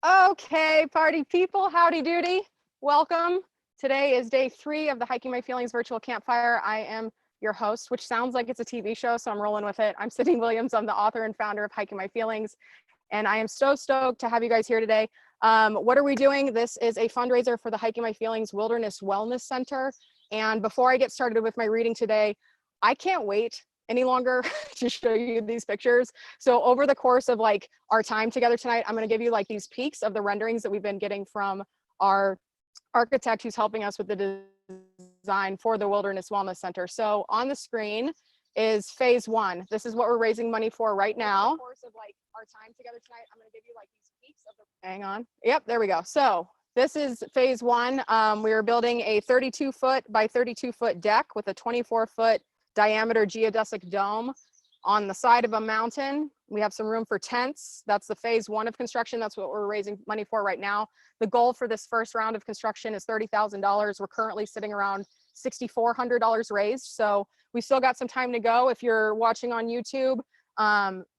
Okay, party people, howdy doody. Welcome. Today is day 3 of the Hiking My Feelings virtual campfire. I am your host, which sounds like it's a TV show, so I'm rolling with it. I'm Sydney Williams. I'm the author and founder of Hiking My Feelings, and I am so stoked to have you guys here today. What are we doing? This is a fundraiser for the Hiking My Feelings Wilderness Wellness Center. And before I get started with my reading today, I can't wait any longer to show you these pictures. So over the course of like our time together tonight, I'm going to give you like these peeks of the renderings that we've been getting from our architect who's helping us with the design for the Wilderness Wellness Center. So on the screen is phase 1. This is what we're raising money for right now. Over the course of like our time together tonight, I'm going to give you like these peeks of the, hang on. Yep, there we go. So this is phase 1. We are building a 32-foot by 32-foot deck with a 24-foot diameter geodesic dome on the side of a mountain. We have some room for tents. That's the phase 1 of construction. That's what we're raising money for right now. The goal for this first round of construction is $30,000. We're currently sitting around $6,400 raised. So we still got some time to go. If you're watching on YouTube,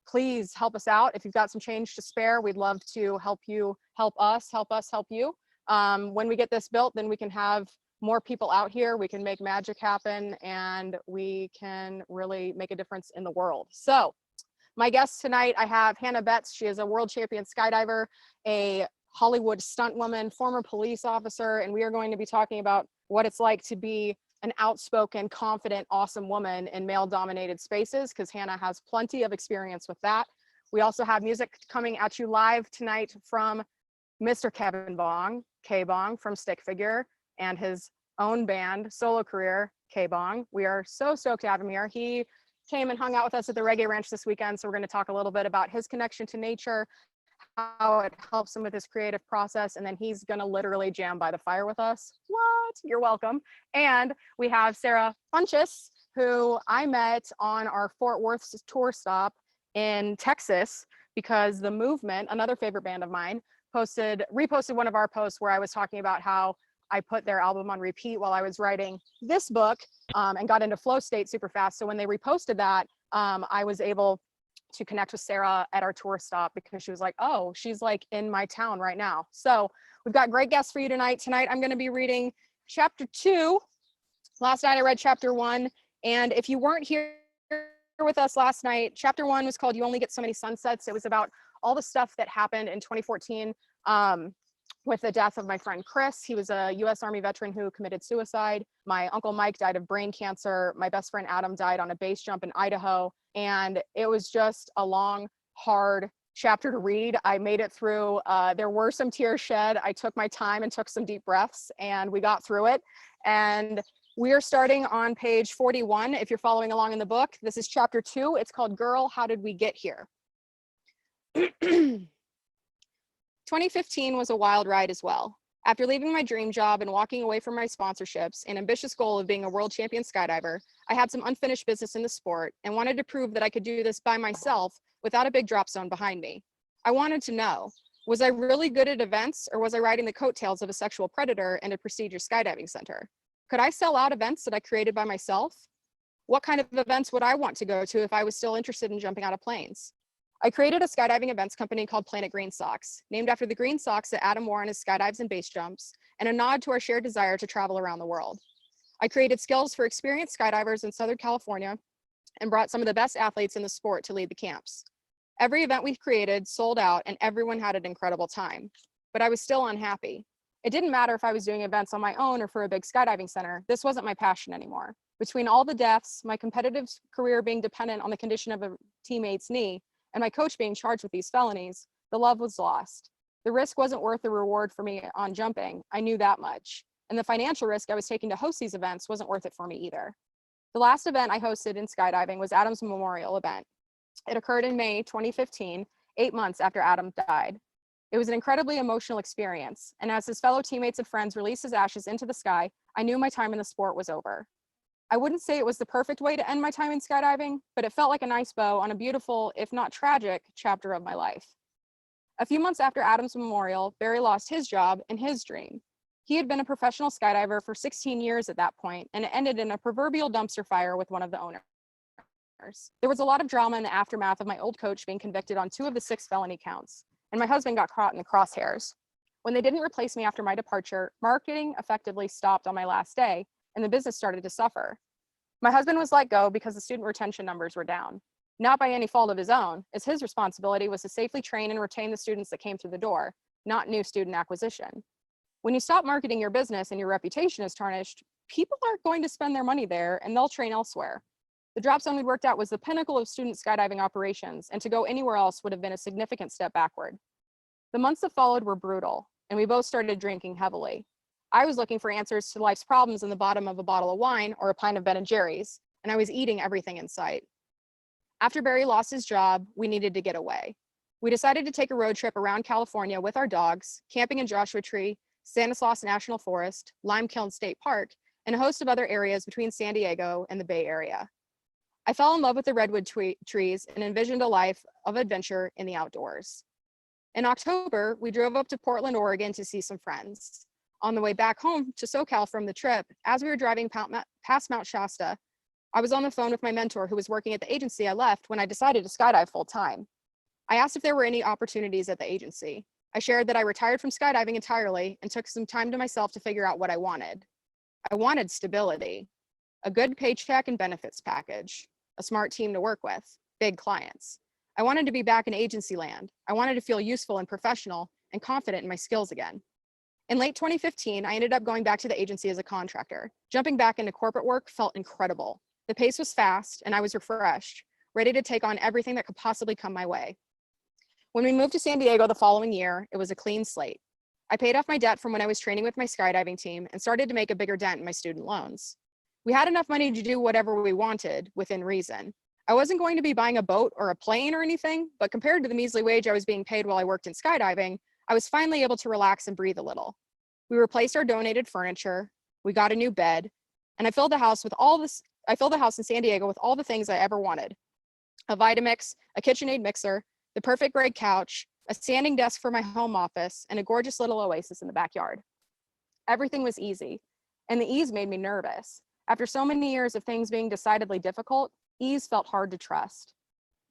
please help us out. If you've got some change to spare, we'd love to help you, help us help you. When we get this built, then we can have more people out here, we can make magic happen, and we can really make a difference in the world. So my guest tonight, I have Hannah Betts. She is a world champion skydiver, a Hollywood stunt woman, former police officer, and we are going to be talking about what it's like to be an outspoken, confident, awesome woman in male-dominated spaces, because Hannah has plenty of experience with that. We also have music coming at you live tonight from Mr. KBong from Stick Figure, and his own band, solo career, KBong. We are so stoked to have him here. He came and hung out with us at the Reggae Ranch this weekend, so we're going to talk a little bit about his connection to nature, how it helps him with his creative process, and then he's going to literally jam by the fire with us. What? You're welcome. And we have Sara Funches, who I met on our Fort Worth tour stop in Texas, because The Movement, another favorite band of mine, reposted one of our posts where I was talking about how I put their album on repeat while I was writing this book, and got into flow state super fast. So when they reposted that, I was able to connect with Sara at our tour stop, because she was like, oh, she's like in my town right now. So we've got great guests for you tonight. Tonight, I'm going to be reading chapter 2. Last night I read chapter 1. And if you weren't here with us last night, chapter 1 was called You Only Get So Many Sunsets. It was about all the stuff that happened in 2014. With the death of my friend Chris. He was a US Army veteran who committed suicide. My uncle Mike died of brain cancer. My best friend Adam died on a base jump in Idaho. And it was just a long, hard chapter to read. I made it through. There were some tears shed. I took my time and took some deep breaths, and we got through it. And we are starting on page 41. If you're following along in the book, this is chapter 2. It's called Girl, How Did We Get Here? 2015 was a wild ride as well. After leaving my dream job and walking away from my sponsorships and ambitious goal of being a world champion skydiver, I had some unfinished business in the sport and wanted to prove that I could do this by myself without a big drop zone behind me. I wanted to know, was I really good at events, or was I riding the coattails of a sexual predator and a prestigious skydiving center? Could I sell out events that I created by myself? What kind of events would I want to go to if I was still interested in jumping out of planes? I created a skydiving events company called Planet Green Socks, named after the green socks that Adam wore on his skydives and base jumps, and a nod to our shared desire to travel around the world. I created skills for experienced skydivers in Southern California and brought some of the best athletes in the sport to lead the camps. Every event we created sold out, and everyone had an incredible time, but I was still unhappy. It didn't matter if I was doing events on my own or for a big skydiving center. This wasn't my passion anymore. Between all the deaths, my competitive career being dependent on the condition of a teammate's knee, and my coach being charged with these felonies, the love was lost. The risk wasn't worth the reward for me on jumping. I knew that much. And the financial risk I was taking to host these events wasn't worth it for me either. The last event I hosted in skydiving was Adam's memorial event. It occurred in May 2015, 8 months after Adam died. It was an incredibly emotional experience. And as his fellow teammates and friends released his ashes into the sky, I knew my time in the sport was over. I wouldn't say it was the perfect way to end my time in skydiving, but it felt like a nice bow on a beautiful, if not tragic, chapter of my life. A few months after Adam's memorial, Barry lost his job and his dream. He had been a professional skydiver for 16 years at that point, and it ended in a proverbial dumpster fire with one of the owners. There was a lot of drama in the aftermath of my old coach being convicted on 2 of the 6 felony counts. and my husband got caught in the crosshairs. When they didn't replace me after my departure, marketing effectively stopped on my last day, and the business started to suffer. My husband was let go because the student retention numbers were down. Not by any fault of his own, as his responsibility was to safely train and retain the students that came through the door, not new student acquisition. When you stop marketing your business and your reputation is tarnished, people aren't going to spend their money there and they'll train elsewhere. The drop zone we worked at was the pinnacle of student skydiving operations, and to go anywhere else would have been a significant step backward. The months that followed were brutal, and we both started drinking heavily. I was looking for answers to life's problems in the bottom of a bottle of wine or a pint of Ben & Jerry's, and I was eating everything in sight. After Barry lost his job, we needed to get away. We decided to take a road trip around California with our dogs, camping in Joshua Tree, Stanislaus National Forest, Lime Kiln State Park, and a host of other areas between San Diego and the Bay Area. I fell in love with the redwood trees and envisioned a life of adventure in the outdoors. In October, we drove up to Portland, Oregon to see some friends. On the way back home to SoCal from the trip, as we were driving past Mount Shasta, I was on the phone with my mentor who was working at the agency I left when I decided to skydive full time. I asked if there were any opportunities at the agency. I shared that I retired from skydiving entirely and took some time to myself to figure out what I wanted. I wanted stability, a good paycheck and benefits package, a smart team to work with, big clients. I wanted to be back in agency land. I wanted to feel useful and professional and confident in my skills again. In late 2015, I ended up going back to the agency as a contractor. Jumping back into corporate work felt incredible. The pace was fast and I was refreshed, ready to take on everything that could possibly come my way. When we moved to San Diego the following year, it was a clean slate. I paid off my debt from when I was training with my skydiving team and started to make a bigger dent in my student loans. We had enough money to do whatever we wanted within reason. I wasn't going to be buying a boat or a plane or anything, but compared to the measly wage I was being paid while I worked in skydiving, I was finally able to relax and breathe a little. We replaced our donated furniture, we got a new bed, and I filled the house in San Diego with all the things I ever wanted. A Vitamix, a KitchenAid mixer, the perfect gray couch, a standing desk for my home office, and a gorgeous little oasis in the backyard. Everything was easy, and the ease made me nervous. After so many years of things being decidedly difficult, ease felt hard to trust.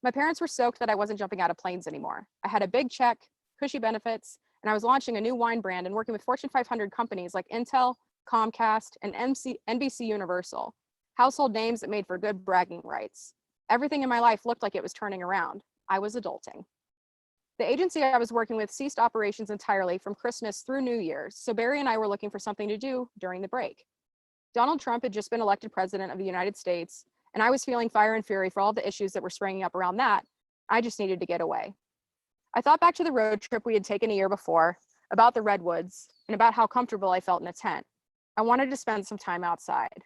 My parents were stoked that I wasn't jumping out of planes anymore. I had a big check, cushy benefits, and I was launching a new wine brand and working with Fortune 500 companies like Intel, Comcast, and NBC Universal, household names that made for good bragging rights. Everything in my life looked like it was turning around. I was adulting. The agency I was working with ceased operations entirely from Christmas through New Year's, so Barry and I were looking for something to do during the break. Donald Trump had just been elected president of the United States, and I was feeling fire and fury for all the issues that were springing up around that. I just needed to get away. I thought back to the road trip we had taken a year before, about the redwoods, and about how comfortable I felt in a tent. I wanted to spend some time outside.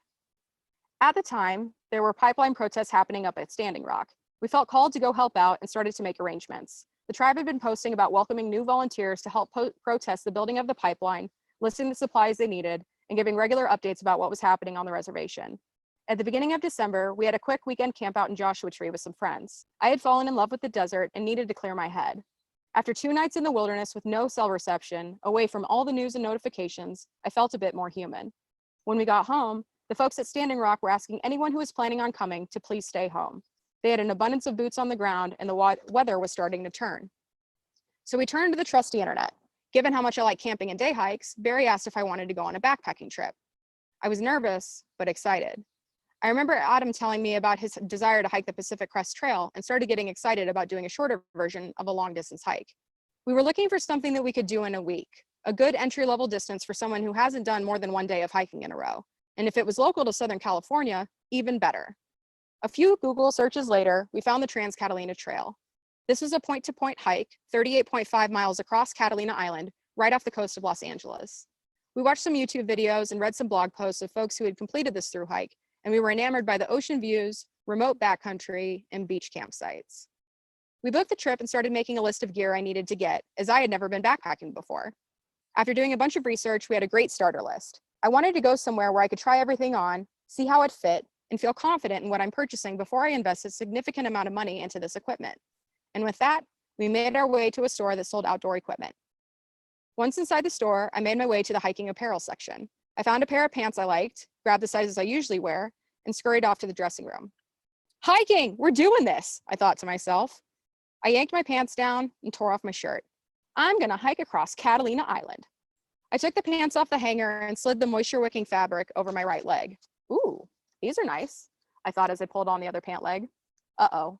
At the time, there were pipeline protests happening up at Standing Rock. We felt called to go help out and started to make arrangements. The tribe had been posting about welcoming new volunteers to help protest the building of the pipeline, listing the supplies they needed, and giving regular updates about what was happening on the reservation. At the beginning of December, we had a quick weekend camp out in Joshua Tree with some friends. I had fallen in love with the desert and needed to clear my head. After 2 nights in the wilderness with no cell reception, away from all the news and notifications, I felt a bit more human. When we got home, the folks at Standing Rock were asking anyone who was planning on coming to please stay home. They had an abundance of boots on the ground and the weather was starting to turn. So we turned to the trusty internet. Given how much I like camping and day hikes, Barry asked if I wanted to go on a backpacking trip. I was nervous, but excited. I remember Adam telling me about his desire to hike the Pacific Crest Trail and started getting excited about doing a shorter version of a long distance hike. We were looking for something that we could do in a week, a good entry-level distance for someone who hasn't done more than 1 day of hiking in a row. And if it was local to Southern California, even better. A few Google searches later, we found the Trans-Catalina Trail. This was a point-to-point hike, 38.5 miles across Catalina Island, right off the coast of Los Angeles. We watched some YouTube videos and read some blog posts of folks who had completed this through hike, and we were enamored by the ocean views, remote backcountry, and beach campsites. We booked the trip and started making a list of gear I needed to get, as I had never been backpacking before. After doing a bunch of research, we had a great starter list. I wanted to go somewhere where I could try everything on, see how it fit, and feel confident in what I'm purchasing before I invest a significant amount of money into this equipment. And with that, we made our way to a store that sold outdoor equipment. Once inside the store, I made my way to the hiking apparel section. I found a pair of pants I liked, grabbed the sizes I usually wear, and scurried off to the dressing room. Hiking, we're doing this, I thought to myself. I yanked my pants down and tore off my shirt. I'm gonna hike across Catalina Island. I took the pants off the hanger and slid the moisture wicking fabric over my right leg. Ooh, these are nice, I thought as I pulled on the other pant leg. Uh-oh.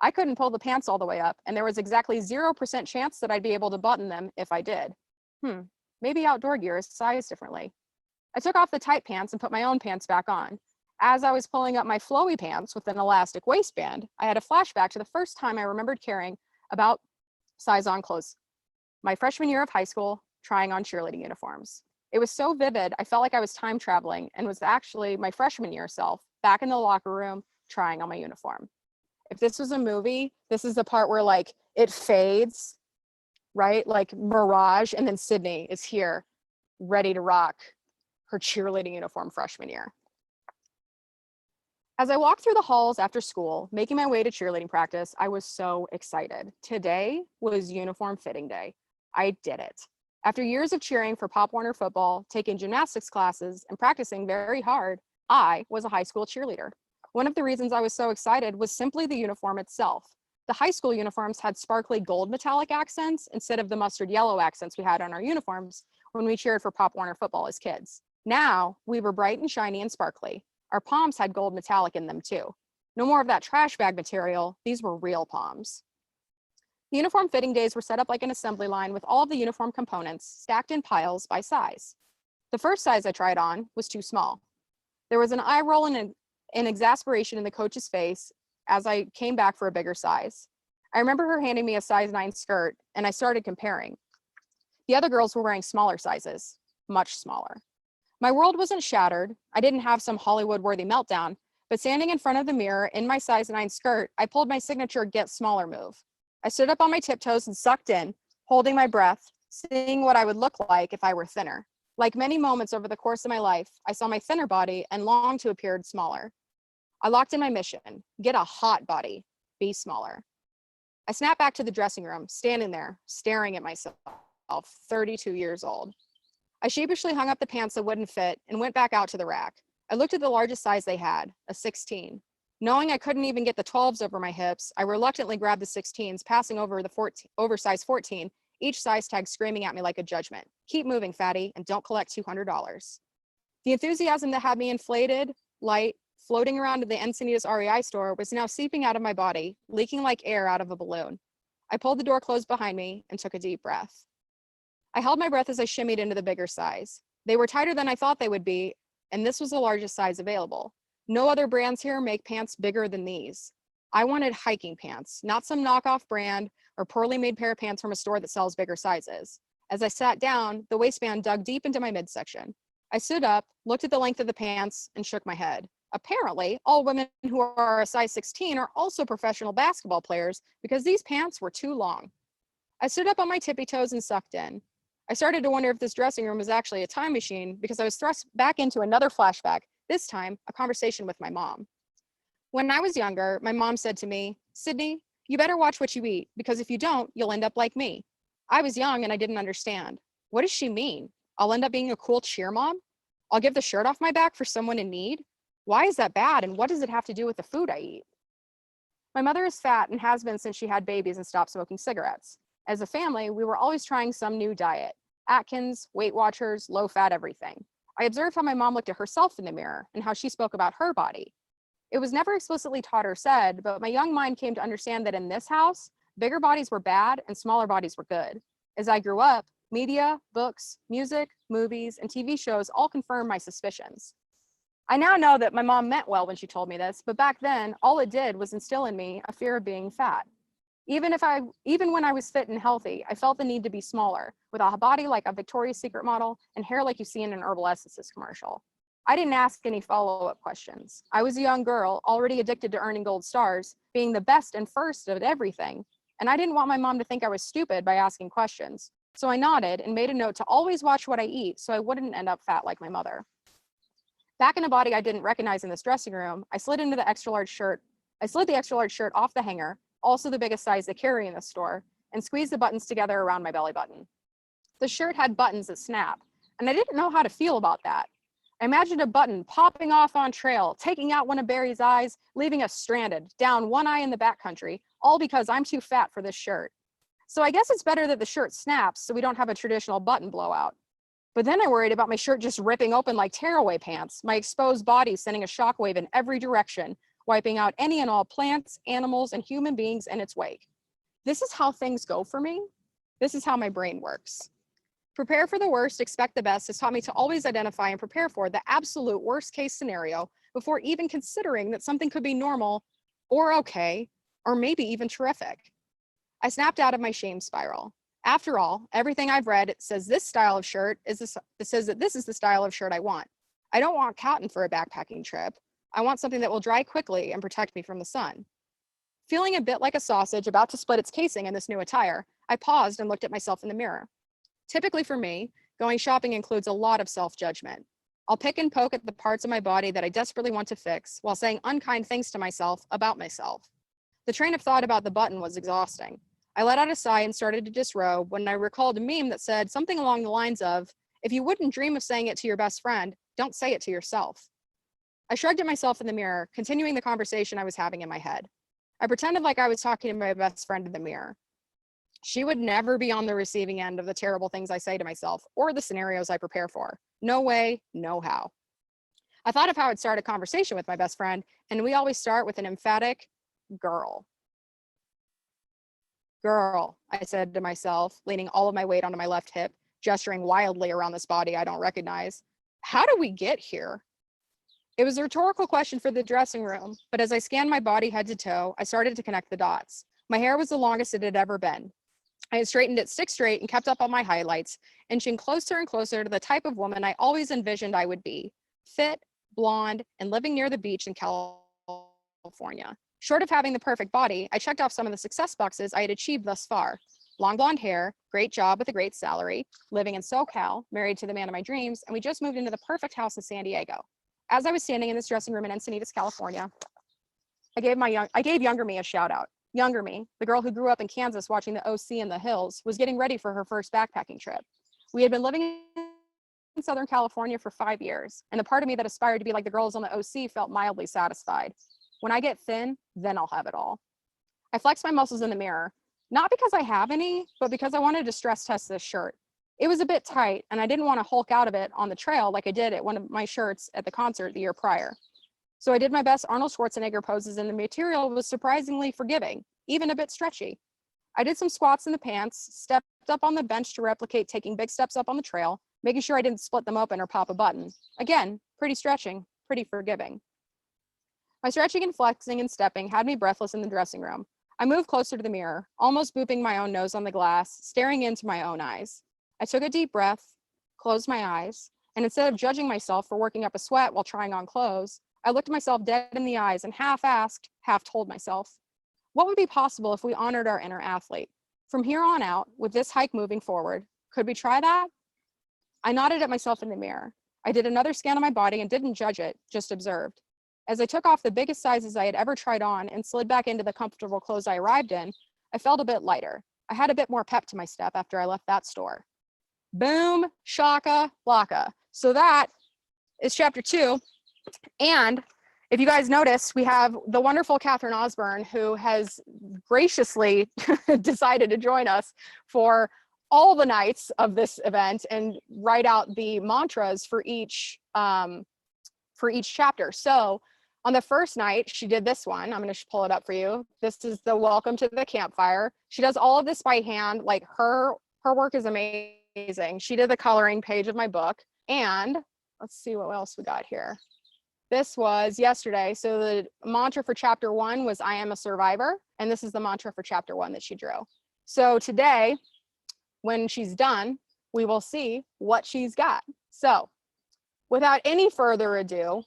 I couldn't pull the pants all the way up, and there was exactly 0% chance that I'd be able to button them if I did. Maybe outdoor gear is sized differently. I took off the tight pants and put my own pants back on. As I was pulling up my flowy pants with an elastic waistband, I had a flashback to the first time I remembered caring about size on clothes. My freshman year of high school, trying on cheerleading uniforms. It was so vivid, I felt like I was time traveling and was actually my freshman year self back in the locker room trying on my uniform. If this was a movie, this is the part where like it fades, right? Like Mirage, and then Sydney is here, ready to rock her cheerleading uniform freshman year. As I walked through the halls after school, making my way to cheerleading practice, I was so excited. Today was uniform fitting day. I did it. After years of cheering for Pop Warner football, taking gymnastics classes, and practicing very hard, I was a high school cheerleader. One of the reasons I was so excited was simply the uniform itself. The high school uniforms had sparkly gold metallic accents instead of the mustard yellow accents we had on our uniforms when we cheered for Pop Warner football as kids. Now, we were bright and shiny and sparkly. Our palms had gold metallic in them too. No more of that trash bag material, these were real palms. The uniform fitting days were set up like an assembly line with all of the uniform components stacked in piles by size. The first size I tried on was too small. There was an eye roll and an exasperation in the coach's face as I came back for a bigger size. I remember her handing me a size 9 skirt, and I started comparing. The other girls were wearing smaller sizes, much smaller. My world wasn't shattered. I didn't have some Hollywood-worthy meltdown, but standing in front of the mirror in my size 9 skirt, I pulled my signature get smaller move. I stood up on my tiptoes and sucked in, holding my breath, seeing what I would look like if I were thinner. Like many moments over the course of my life, I saw my thinner body and longed to appear smaller. I locked in my mission, get a hot body, be smaller. I snapped back to the dressing room, standing there, staring at myself, 32 years old. I sheepishly hung up the pants that wouldn't fit and went back out to the rack. I looked at the largest size they had, a 16. Knowing I couldn't even get the 12s over my hips, I reluctantly grabbed the 16s, passing over the oversized 14, each size tag screaming at me like a judgment. Keep moving, fatty, and don't collect $200. The enthusiasm that had me inflated, light, floating around in the Encinitas REI store was now seeping out of my body, leaking like air out of a balloon. I pulled the door closed behind me and took a deep breath. I held my breath as I shimmied into the bigger size. They were tighter than I thought they would be, and this was the largest size available. No other brands here make pants bigger than these. I wanted hiking pants, not some knockoff brand or poorly made pair of pants from a store that sells bigger sizes. As I sat down, the waistband dug deep into my midsection. I stood up, looked at the length of the pants, and shook my head. Apparently, all women who are a size 16 are also professional basketball players because these pants were too long. I stood up on my tippy toes and sucked in. I started to wonder if this dressing room was actually a time machine because I was thrust back into another flashback, this time a conversation with my mom. When I was younger, my mom said to me, "Sydney, you better watch what you eat because if you don't, you'll end up like me." I was young and I didn't understand. What does she mean? I'll end up being a cool cheer mom? I'll give the shirt off my back for someone in need? Why is that bad and what does it have to do with the food I eat? My mother is fat and has been since she had babies and stopped smoking cigarettes. As a family, we were always trying some new diet. Atkins, Weight Watchers, low-fat everything. I observed how my mom looked at herself in the mirror and how she spoke about her body. It was never explicitly taught or said, but my young mind came to understand that in this house, bigger bodies were bad and smaller bodies were good. As I grew up, media, books, music, movies, and TV shows all confirmed my suspicions. I now know that my mom meant well when she told me this, but back then, all it did was instill in me a fear of being fat. Even when I was fit and healthy, I felt the need to be smaller, with a body like a Victoria's Secret model and hair like you see in an Herbal Essences commercial. I didn't ask any follow-up questions. I was a young girl, already addicted to earning gold stars, being the best and first at everything, and I didn't want my mom to think I was stupid by asking questions. So I nodded and made a note to always watch what I eat so I wouldn't end up fat like my mother. Back in a body I didn't recognize in this dressing room, I slid the extra large shirt off the hanger, also the biggest size they carry in the store, and squeezed the buttons together around my belly button. The shirt had buttons that snap, and I didn't know how to feel about that. I imagined a button popping off on trail, taking out one of Barry's eyes, leaving us stranded, down one eye in the backcountry, all because I'm too fat for this shirt. So I guess it's better that the shirt snaps so we don't have a traditional button blowout. But then I worried about my shirt just ripping open like tearaway pants, my exposed body sending a shockwave in every direction, wiping out any and all plants, animals, and human beings in its wake. This is how things go for me. This is how my brain works. Prepare for the worst, expect the best has taught me to always identify and prepare for the absolute worst case scenario before even considering that something could be normal or okay, or maybe even terrific. I snapped out of my shame spiral. After all, everything I've read says this style of shirt says that this is the style of shirt I want. I don't want cotton for a backpacking trip. I want something that will dry quickly and protect me from the sun. Feeling a bit like a sausage about to split its casing in this new attire, I paused and looked at myself in the mirror. Typically for me, going shopping includes a lot of self-judgment. I'll pick and poke at the parts of my body that I desperately want to fix while saying unkind things to myself about myself. The train of thought about the button was exhausting. I let out a sigh and started to disrobe when I recalled a meme that said something along the lines of, if you wouldn't dream of saying it to your best friend, don't say it to yourself. I shrugged at myself in the mirror, continuing the conversation I was having in my head. I pretended like I was talking to my best friend in the mirror. She would never be on the receiving end of the terrible things I say to myself or the scenarios I prepare for. No way, no how. I thought of how I'd start a conversation with my best friend, and we always start with an emphatic girl. Girl, I said to myself, leaning all of my weight onto my left hip, gesturing wildly around this body I don't recognize. How did we get here? It was a rhetorical question for the dressing room, but as I scanned my body head to toe, I started to connect the dots. My hair was the longest it had ever been. I had straightened it stick straight and kept up on my highlights, inching closer and closer to the type of woman I always envisioned I would be. Fit, blonde, and living near the beach in California. Short of having the perfect body, I checked off some of the success boxes I had achieved thus far. Long blonde hair, great job with a great salary, living in SoCal, married to the man of my dreams, and we just moved into the perfect house in San Diego. As I was standing in this dressing room in Encinitas, California, I gave younger me a shout out. Younger me, the girl who grew up in Kansas watching the OC in the hills, was getting ready for her first backpacking trip. We had been living in Southern California for 5 years, and the part of me that aspired to be like the girls on the OC felt mildly satisfied. When I get thin, then I'll have it all. I flexed my muscles in the mirror, not because I have any, but because I wanted to stress test this shirt. It was a bit tight, and I didn't want to hulk out of it on the trail like I did at one of my shirts at the concert the year prior. So I did my best Arnold Schwarzenegger poses, and the material was surprisingly forgiving, even a bit stretchy. I did some squats in the pants, stepped up on the bench to replicate taking big steps up on the trail, making sure I didn't split them open or pop a button. Again, pretty stretching, pretty forgiving. My stretching and flexing and stepping had me breathless in the dressing room. I moved closer to the mirror, almost booping my own nose on the glass, staring into my own eyes. I took a deep breath, closed my eyes, and instead of judging myself for working up a sweat while trying on clothes, I looked myself dead in the eyes and half asked, half told myself, what would be possible if we honored our inner athlete? From here on out, with this hike moving forward, could we try that? I nodded at myself in the mirror. I did another scan of my body and didn't judge it, just observed. As I took off the biggest sizes I had ever tried on and slid back into the comfortable clothes I arrived in, I felt a bit lighter. I had a bit more pep to my step after I left that store. Boom, shaka, laka. So that is chapter 2. And if you guys notice, we have the wonderful Catherine Osborne, who has graciously decided to join us for all the nights of this event and write out the mantras for each chapter. So on the first night, she did this one. I'm going to pull it up for you. This is the welcome to the campfire. She does all of this by hand. Like her work is amazing. She did the coloring page of my book. And let's see what else we got here. This was yesterday. So the mantra for chapter 1 was I am a survivor. And this is the mantra for chapter 1 that she drew. So today, when she's done, we will see what she's got. So without any further ado,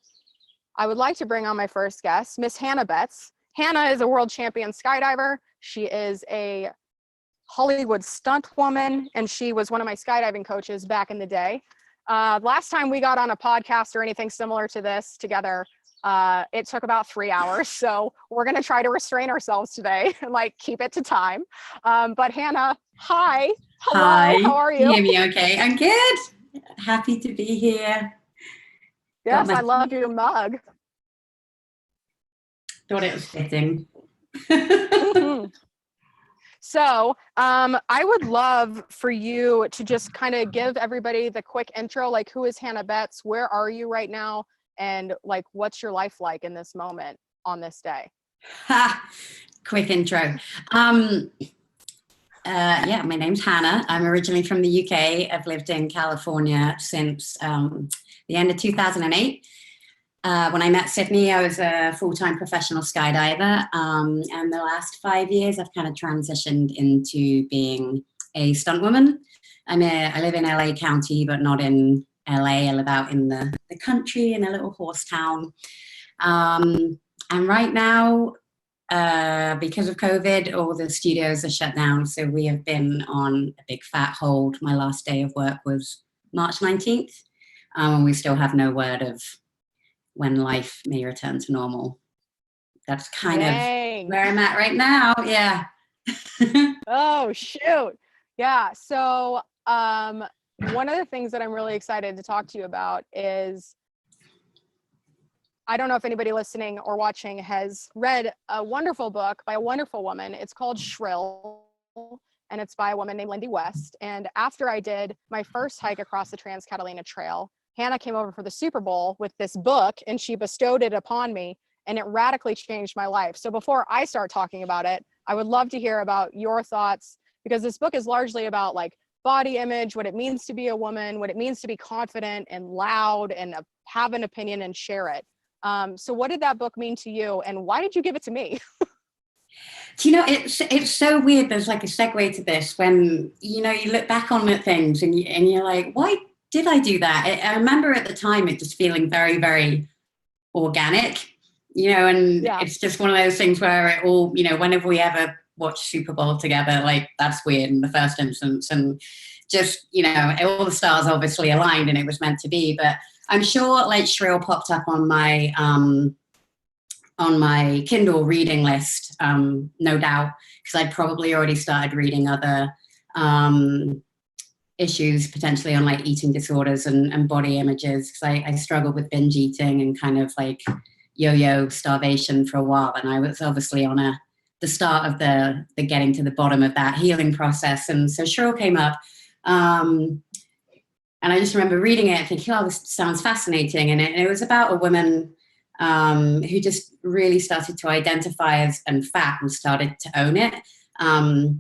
I would like to bring on my first guest, Miss Hannah Betts. Hannah is a world champion skydiver. She is a Hollywood stunt woman, and she was one of my skydiving coaches back in the day. Last time we got on a podcast or anything similar to this together, it took about 3 hours. So we're going to try to restrain ourselves today and like keep it to time. But Hannah, hi. Hello. Hi. How are you? Can you hear me okay? I'm good. Happy to be here. Yes, I love your mug. Thought it was fitting. Mm-hmm. So I would love for you to just kind of give everybody the quick intro, like who is Hannah Betts? Where are you right now? And like, what's your life like in this moment on this day? Quick intro. Yeah, my name's Hannah. I'm originally from the UK. I've lived in California since the end of 2008. When I met Sydney, I was a full-time professional skydiver. And the last 5 years, I've kind of transitioned into being a stunt woman. I live in LA County, but not in LA. I live out in the country in a little horse town. And right now, because of COVID, all the studios are shut down. So we have been on a big fat hold. My last day of work was March 19th. And we still have no word of when life may return to normal. That's kind of where I'm at right now. Yeah. Oh, shoot. Yeah. So one of the things that I'm really excited to talk to you about is, I don't know if anybody listening or watching has read a wonderful book by a wonderful woman. It's called Shrill, and it's by a woman named Lindy West. And after I did my first hike across the Trans-Catalina Trail, Hannah came over for the Super Bowl with this book and she bestowed it upon me, and it radically changed my life. So before I start talking about it, I would love to hear about your thoughts, because this book is largely about like body image, what it means to be a woman, what it means to be confident and loud and have an opinion and share it. So what did that book mean to you, and why did you give it to me? Do you know, it's so weird. There's like a segue to this when, you know, you look back on things and you're like, why did I do that? I remember at the time it just feeling very, very organic, you know, and It's just one of those things where it all, you know, whenever we ever watch Super Bowl together, like that's weird in the first instance. And just, you know, all the stars obviously aligned and it was meant to be. But I'm sure like Shrill popped up on my Kindle reading list, no doubt, because I'd probably already started reading other issues potentially on like eating disorders and body images, because I struggled with binge eating and kind of like yo-yo starvation for a while, and I was obviously on the start of the getting to the bottom of that healing process. And so Shrill came up, and I just remember reading it and thinking, oh, this sounds fascinating. And it was about a woman who just really started to identify as and fat and started to own it. I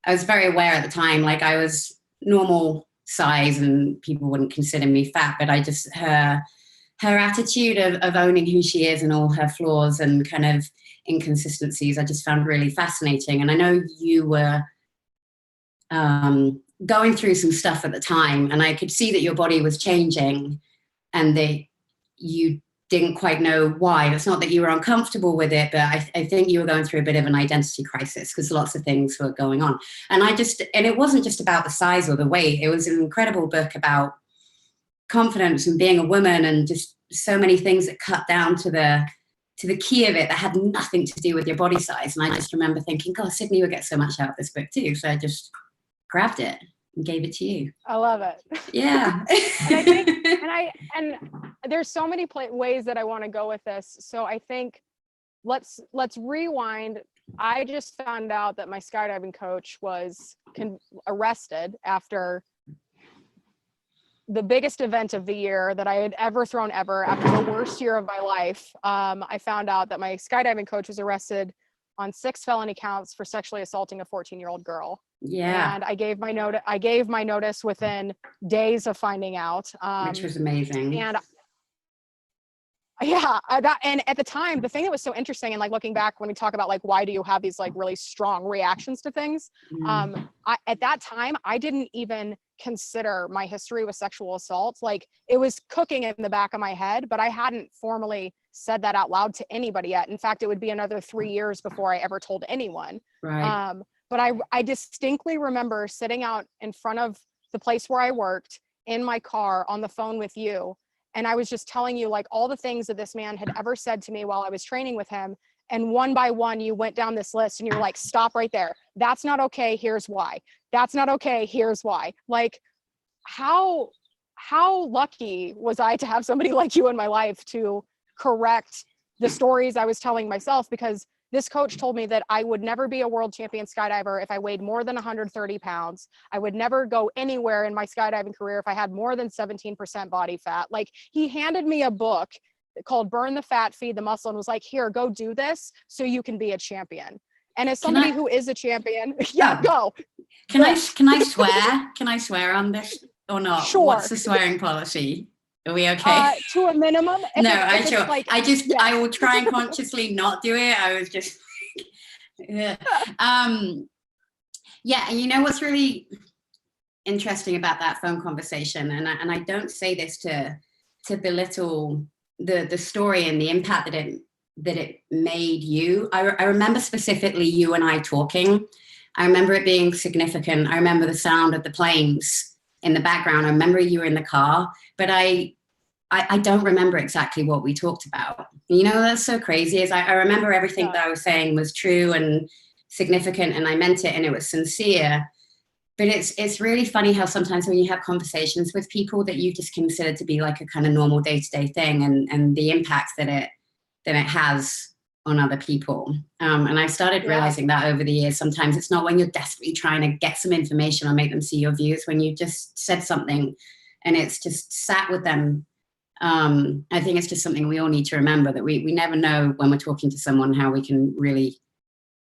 was very aware at the time, like I was normal size and people wouldn't consider me fat, but I just, her attitude of owning who she is and all her flaws and kind of inconsistencies, I just found really fascinating. And I know you were going through some stuff at the time, and I could see that your body was changing and that you didn't quite know why. It's not that you were uncomfortable with it, but I think you were going through a bit of an identity crisis because lots of things were going on. And it wasn't just about the size or the weight. It was an incredible book about confidence and being a woman and just so many things that cut down to the key of it that had nothing to do with your body size. And I just remember thinking, God, Sydney would get so much out of this book too. So I just grabbed it and gave it to you. I love it. Yeah. And I think, and there's so many ways that I want to go with this. So I think let's rewind. I just found out that my skydiving coach was arrested after the biggest event of the year that I had ever thrown ever, after the worst year of my life. I found out that my skydiving coach was arrested on 6 felony counts for sexually assaulting a 14-year-old girl. Yeah. And I gave my notice within days of finding out. Which was amazing. And yeah, and at the time, the thing that was so interesting, and like looking back when we talk about like why do you have these like really strong reactions to things, at that time I didn't even consider my history with sexual assault. Like it was cooking in the back of my head, but I hadn't formally said that out loud to anybody yet. In fact, it would be another 3 years before I ever told anyone. Right. But I distinctly remember sitting out in front of the place where I worked in my car on the phone with you. And I was just telling you like all the things that this man had ever said to me while I was training with him. And one by one, you went down this list and you're like, stop right there. That's not okay. Here's why. That's not okay. Here's why. Like how lucky was I to have somebody like you in my life to correct the stories I was telling myself? Because this coach told me that I would never be a world champion skydiver if I weighed more than 130 pounds. I would never go anywhere in my skydiving career if I had more than 17% body fat. Like, he handed me a book called Burn the Fat, Feed the Muscle, and was like, here, go do this so you can be a champion. And as somebody who is a champion, go. Can I swear? Can I swear on this or not? Sure. What's the swearing policy? Are we okay? To a minimum. I will try and consciously not do it. I was just, yeah. Yeah, and you know what's really interesting about that phone conversation, and I don't say this to belittle the story and the impact that it made you. I remember specifically you and I talking. I remember it being significant. I remember the sound of the planes in the background. I remember you were in the car, but I don't remember exactly what we talked about. You know, that's so crazy, is I remember everything that I was saying was true and significant, and I meant it, and it was sincere. But it's really funny how sometimes when you have conversations with people that you just consider to be like a kind of normal day-to-day thing, and the impact that it has on other people. And I started realizing that over the years. Sometimes it's not when you're desperately trying to get some information or make them see your views, when you just said something and it's just sat with them. I think it's just something we all need to remember, that we never know when we're talking to someone how we can really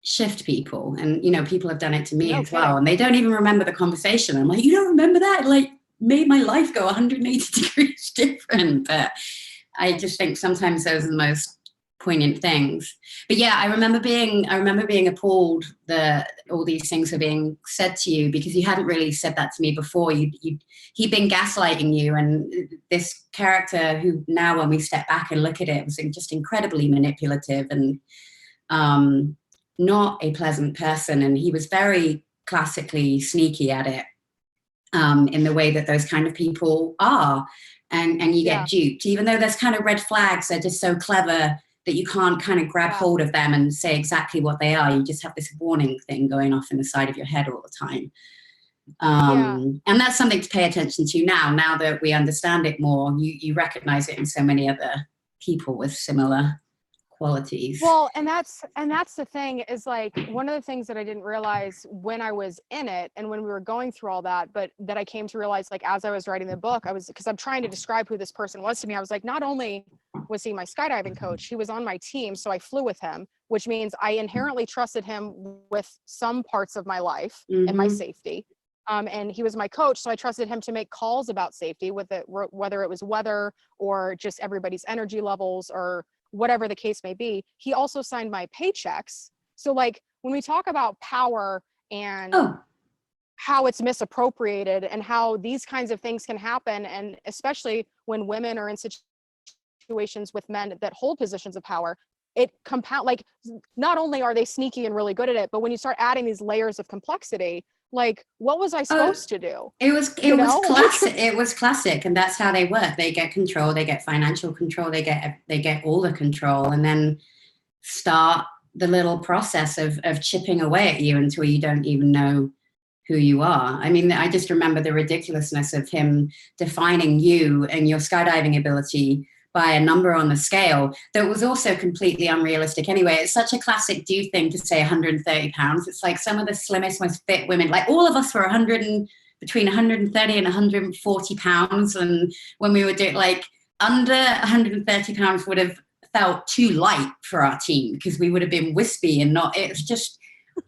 shift people. And, you know, people have done it to me as well. And they don't even remember the conversation. I'm like, you don't remember that? It, like, made my life go 180 degrees different. But I just think sometimes those are the most poignant things. But yeah, I remember being appalled that all these things were being said to you, because you hadn't really said that to me before. He'd been gaslighting you, and this character who now, when we step back and look at it, was just incredibly manipulative and not a pleasant person. And he was very classically sneaky at it, in the way that those kind of people are. And you get duped, even though there's kind of red flags. They're just so clever that you can't kind of grab hold of them and say exactly what they are. You just have this warning thing going off in the side of your head all the time. And that's something to pay attention to now that we understand it more. You recognize it in so many other people with similar qualities. Well, and that's the thing, is like, one of the things that I didn't realize when I was in it and when we were going through all that, but that I came to realize, like, as I was writing the book, because I'm trying to describe who this person was to me. I was like, not only was he my skydiving coach, he was on my team. So I flew with him, which means I inherently trusted him with some parts of my life and my safety. And he was my coach, so I trusted him to make calls about safety, whether it was weather or just everybody's energy levels or whatever the case may be. He also signed my paychecks. So, like, when we talk about power and how it's misappropriated and how these kinds of things can happen, and especially when women are in situations with men that hold positions of power, it compound, like, not only are they sneaky and really good at it, but when you start adding these layers of complexity, like, what was I supposed to do? It was classic. It was classic, and that's how they work. They get control, they get financial control, they get all the control, and then start the little process of chipping away at you until you don't even know who you are. I mean, I just remember the ridiculousness of him defining you and your skydiving ability by a number on the scale that was also completely unrealistic anyway. It's such a classic dude thing to say 130 pounds. It's like some of the slimmest, most fit women, like all of us were between 130 and 140 pounds. And when we were doing, like, under 130 pounds would have felt too light for our team, because we would have been wispy and not, it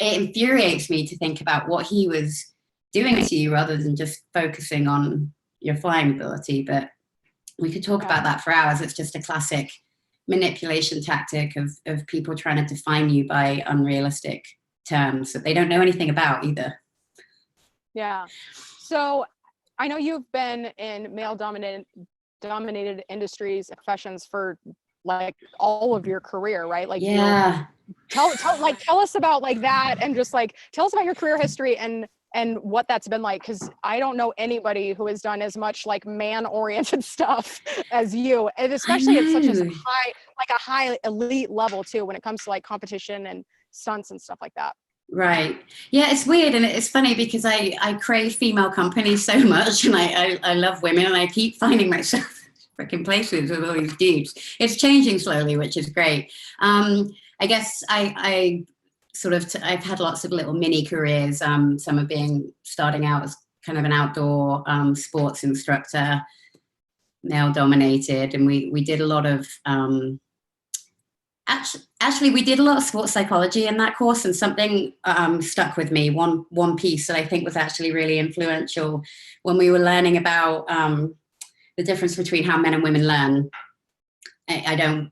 infuriates me to think about what he was doing to you rather than just focusing on your flying ability. But we could talk about that for hours. It's just a classic manipulation tactic of people trying to define you by unrealistic terms that they don't know anything about either. Yeah. So I know you've been in male dominated industries, professions for, like, all of your career, right? Like, tell us about, like, that, and just, like, tell us about your career history and what that's been like, because I don't know anybody who has done as much, like, man-oriented stuff as you, and especially at such a high elite level too, when it comes to, like, competition and stunts and stuff like that. Right. Yeah, it's weird, and it's funny because I crave female company so much, and I love women, and I keep finding myself freaking places with all these dudes. It's changing slowly, which is great. I guess I sort of, I've had lots of little mini careers. Some of being starting out as kind of an outdoor sports instructor, male dominated. And we did a lot of, actually we did a lot of sports psychology in that course, and something stuck with me, one piece that I think was actually really influential when we were learning about the difference between how men and women learn. I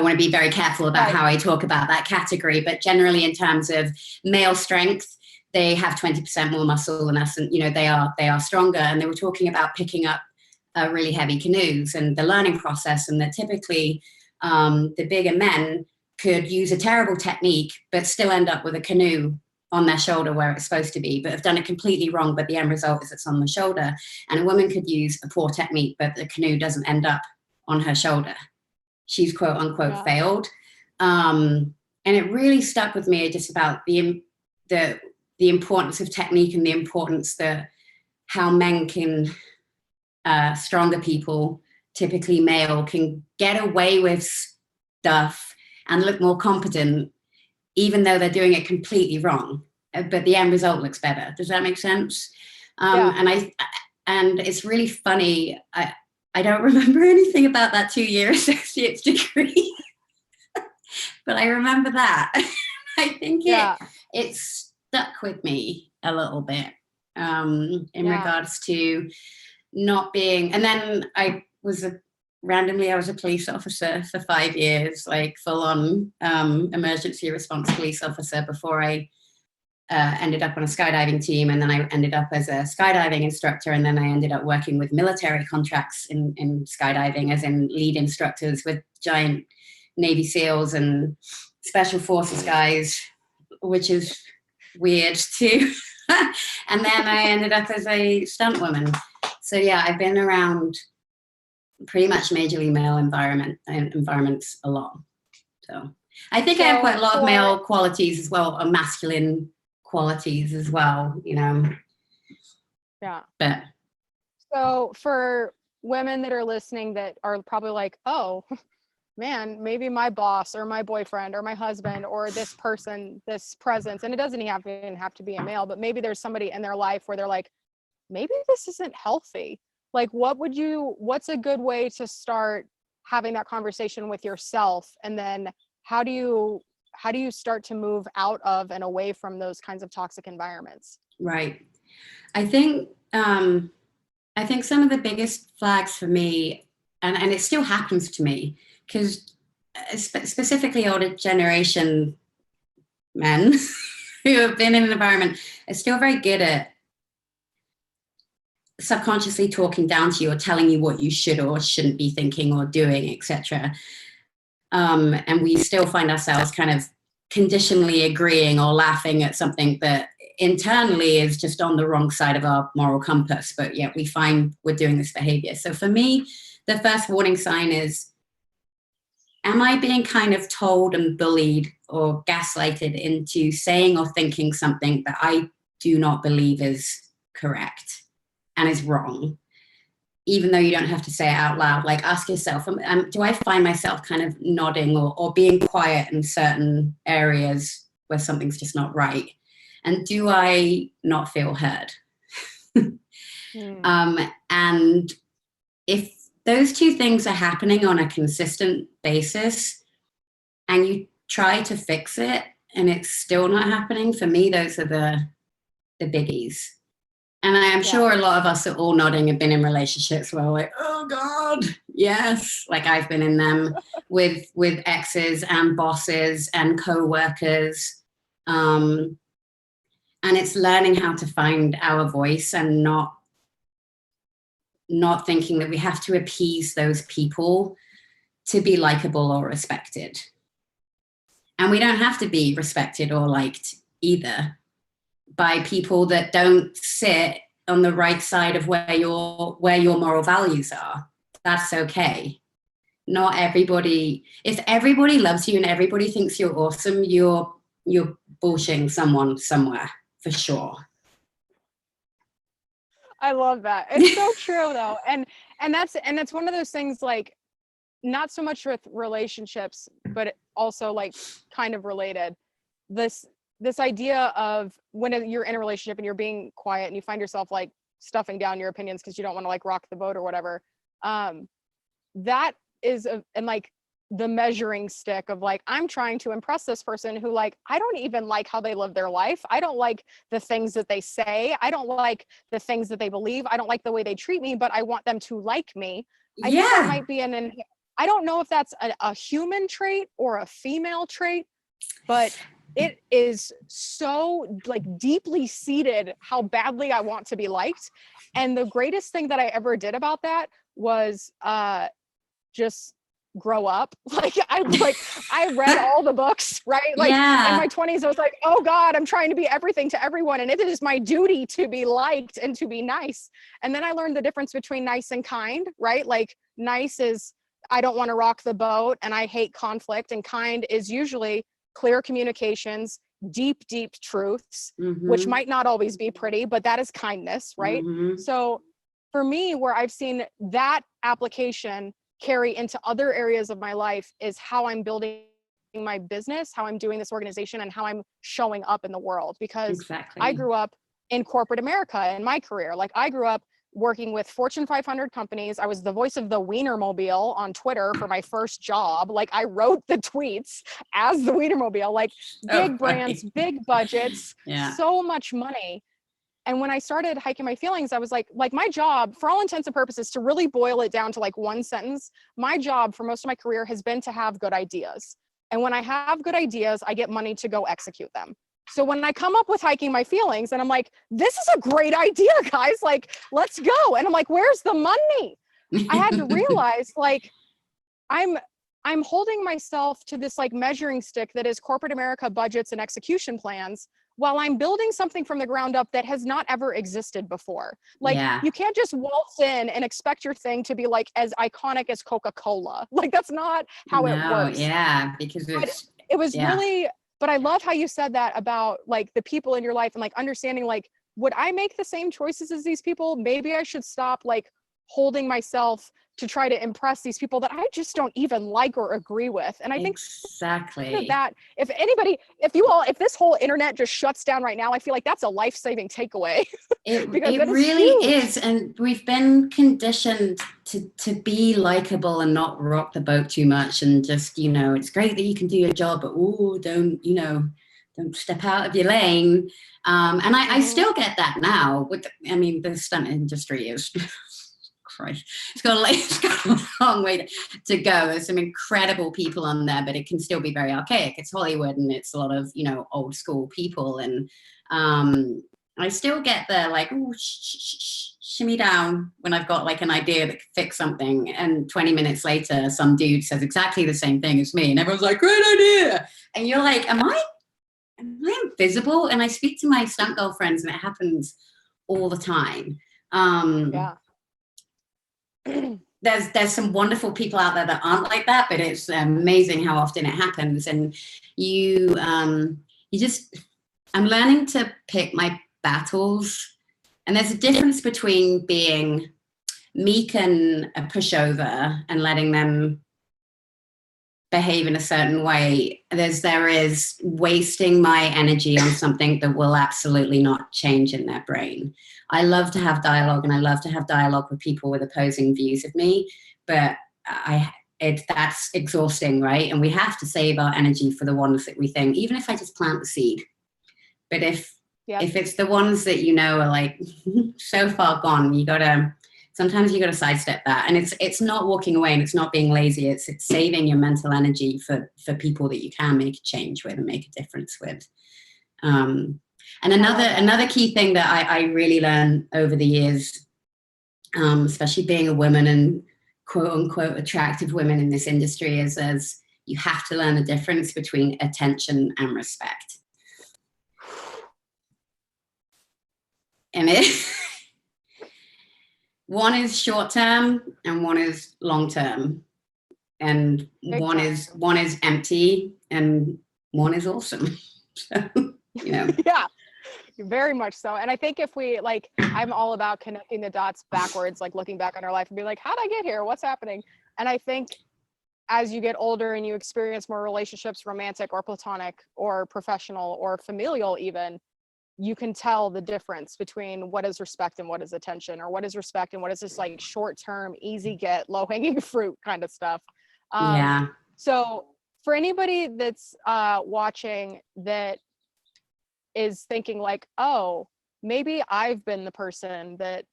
want to be very careful about how I talk about that category, but generally in terms of male strength, they have 20% more muscle than us, and they are stronger. And they were talking about picking up really heavy canoes and the learning process, and that typically the bigger men could use a terrible technique but still end up with a canoe on their shoulder where it's supposed to be, but have done it completely wrong, but the end result is it's on the shoulder. And a woman could use a poor technique, but the canoe doesn't end up on her shoulder. She's quote unquote failed. And it really stuck with me just about the importance of technique, and the importance that how men can, stronger people, typically male, can get away with stuff and look more competent, even though they're doing it completely wrong, but the end result looks better. Does that make sense? And it's really funny. I don't remember anything about that 2-year associate's degree, but I remember that. I think it stuck with me a little bit in regards to not being, and then I was a police officer for 5 years, like full on emergency response police officer, before I ended up on a skydiving team. And then I ended up as a skydiving instructor. And then I ended up working with military contracts in skydiving, as in lead instructors with giant Navy SEALs and special forces guys, which is weird too. And then I ended up as a stunt woman. So yeah, I've been around pretty much majorly male environments a lot. So I think I have quite a lot of male qualities as well, or masculine qualities as well, Yeah. But so for women that are listening that are probably like, oh man, maybe my boss or my boyfriend or my husband or this person, this presence, and it doesn't even have to be a male, but maybe there's somebody in their life where they're like, maybe this isn't healthy. Like, what's a good way to start having that conversation with yourself? And then how do you start to move out of and away from those kinds of toxic environments? Right. I think some of the biggest flags for me, and it still happens to me, because specifically older generation men who have been in an environment are still very good at subconsciously talking down to you or telling you what you should or shouldn't be thinking or doing, etc. And we still find ourselves kind of conditionally agreeing or laughing at something that internally is just on the wrong side of our moral compass, but yet we find we're doing this behavior. So for me, the first warning sign is, am I being kind of told and bullied or gaslighted into saying or thinking something that I do not believe is correct and is wrong, even though you don't have to say it out loud? Like, ask yourself, do I find myself kind of nodding or being quiet in certain areas where something's just not right? And do I not feel heard? And if those two things are happening on a consistent basis and you try to fix it and it's still not happening, for me, those are the biggies. And I am sure a lot of us are all nodding and been in relationships where we're like, oh God, yes. Like, I've been in them with exes and bosses and co-workers. And it's learning how to find our voice and not thinking that we have to appease those people to be likable or respected. And we don't have to be respected or liked either by people that don't sit on the right side of where your moral values are. That's okay. Not everybody, if everybody loves you and everybody thinks you're awesome, you're bullshitting someone somewhere, for sure. I love that. It's so true though. And that's one of those things, like, not so much with relationships, but also like kind of related. This idea of when you're in a relationship and you're being quiet and you find yourself like stuffing down your opinions because you don't want to like rock the boat or whatever. That is and like the measuring stick of like, I'm trying to impress this person who like, I don't even like how they live their life. I don't like the things that they say. I don't like the things that they believe. I don't like the way they treat me, but I want them to like me. I think that might be I don't know if that's a human trait or a female trait, but it is so like deeply seated how badly I want to be liked. And the greatest thing that I ever did about that was just grow up. I read all the books, right? Like in my 20s, I was like, oh God, I'm trying to be everything to everyone. And it is my duty to be liked and to be nice. And then I learned the difference between nice and kind, right? Like nice is, I don't want to rock the boat and I hate conflict. And kind is usually clear communications, deep truths, which might not always be pretty, but that is kindness, right? So for me, where I've seen that application carry into other areas of my life is how I'm building my business, how I'm doing this organization, and how I'm showing up in the world. Because I grew up in corporate America in my career. Like I grew up working with Fortune 500 companies. I was the voice of the Wienermobile on Twitter for my first job. Like I wrote the tweets as the Wienermobile, like big brands, big budgets, so much money. And when I started hiking my feelings, I was like my job, for all intents and purposes, to really boil it down to like one sentence, my job for most of my career has been to have good ideas. And when I have good ideas, I get money to go execute them. So when I come up with hiking my feelings and I'm like, this is a great idea, guys, like, let's go. And I'm like, where's the money? I had to realize like, I'm holding myself to this like measuring stick that is corporate America budgets and execution plans, while I'm building something from the ground up that has not ever existed before. Like you can't just waltz in and expect your thing to be like as iconic as Coca-Cola. Like that's not how it works. Because it was really, but I love how you said that about like the people in your life and like understanding like, would I make the same choices as these people? Maybe I should stop like holding myself to try to impress these people that I just don't even like or agree with. And I think that if this whole internet just shuts down right now, I feel like that's a life-saving takeaway. It really is. And we've been conditioned to be likable and not rock the boat too much. And just, it's great that you can do your job, but don't step out of your lane. And I still get that now. The stunt industry is Christ. It's got a long way to go. There's some incredible people on there, but it can still be very archaic. It's Hollywood and it's a lot of, old school people. And I still get the like, shimmy down when I've got like an idea that could fix something. And 20 minutes later, some dude says exactly the same thing as me. And everyone's like, great idea. And you're like, am I invisible? And I speak to my stunt girlfriends and it happens all the time. There's some wonderful people out there that aren't like that, but it's amazing how often it happens. And I'm learning to pick my battles. And there's a difference between being meek and a pushover and letting them behave in a certain way. There is wasting my energy on something that will absolutely not change in their brain. I love to have dialogue, and I love to have dialogue with people with opposing views of me, but that's exhausting, right? And we have to save our energy for the ones that we think, even if I just plant the seed. But if it's the ones that are like so far gone, sometimes you got to sidestep that. And it's not walking away and it's not being lazy. It's saving your mental energy for people that you can make a change with and make a difference with. And another key thing that I really learned over the years, especially being a woman and quote unquote attractive women in this industry, is you have to learn the difference between attention and respect. And one is short term and one is long term, and one is empty and one is awesome. So, Yeah, very much so. And I think if we I'm all about connecting the dots backwards, like looking back on our life and be like, how'd I get here? What's happening? And I think as you get older and you experience more relationships, romantic or platonic or professional or familial even, you can tell the difference between what is respect and what is attention, or what is respect and what is just like short-term, easy get, low-hanging fruit kind of stuff. Yeah. So for anybody that's watching that is thinking like, oh, maybe I've been the person that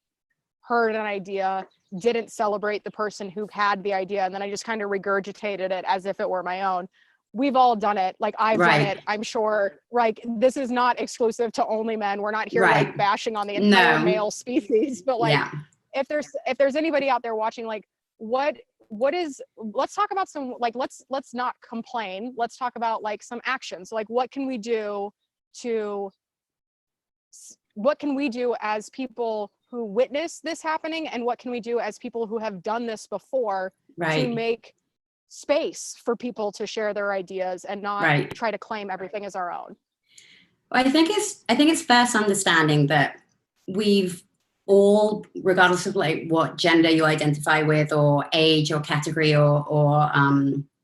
heard an idea, didn't celebrate the person who had the idea, and then I just kind of regurgitated it as if it were my own. We've all done it. Like I've done it. I'm sure, like, this is not exclusive to only men. We're not here like bashing on the entire male species, but like, if there's anybody out there watching, like what is, let's talk about some, like, let's not complain. Let's talk about like some actions. Like what can we do as people who witness this happening, and what can we do as people who have done this before to make space for people to share their ideas and not try to claim everything as our own? Well, I think it's first understanding that we've all, regardless of like what gender you identify with, or age or category or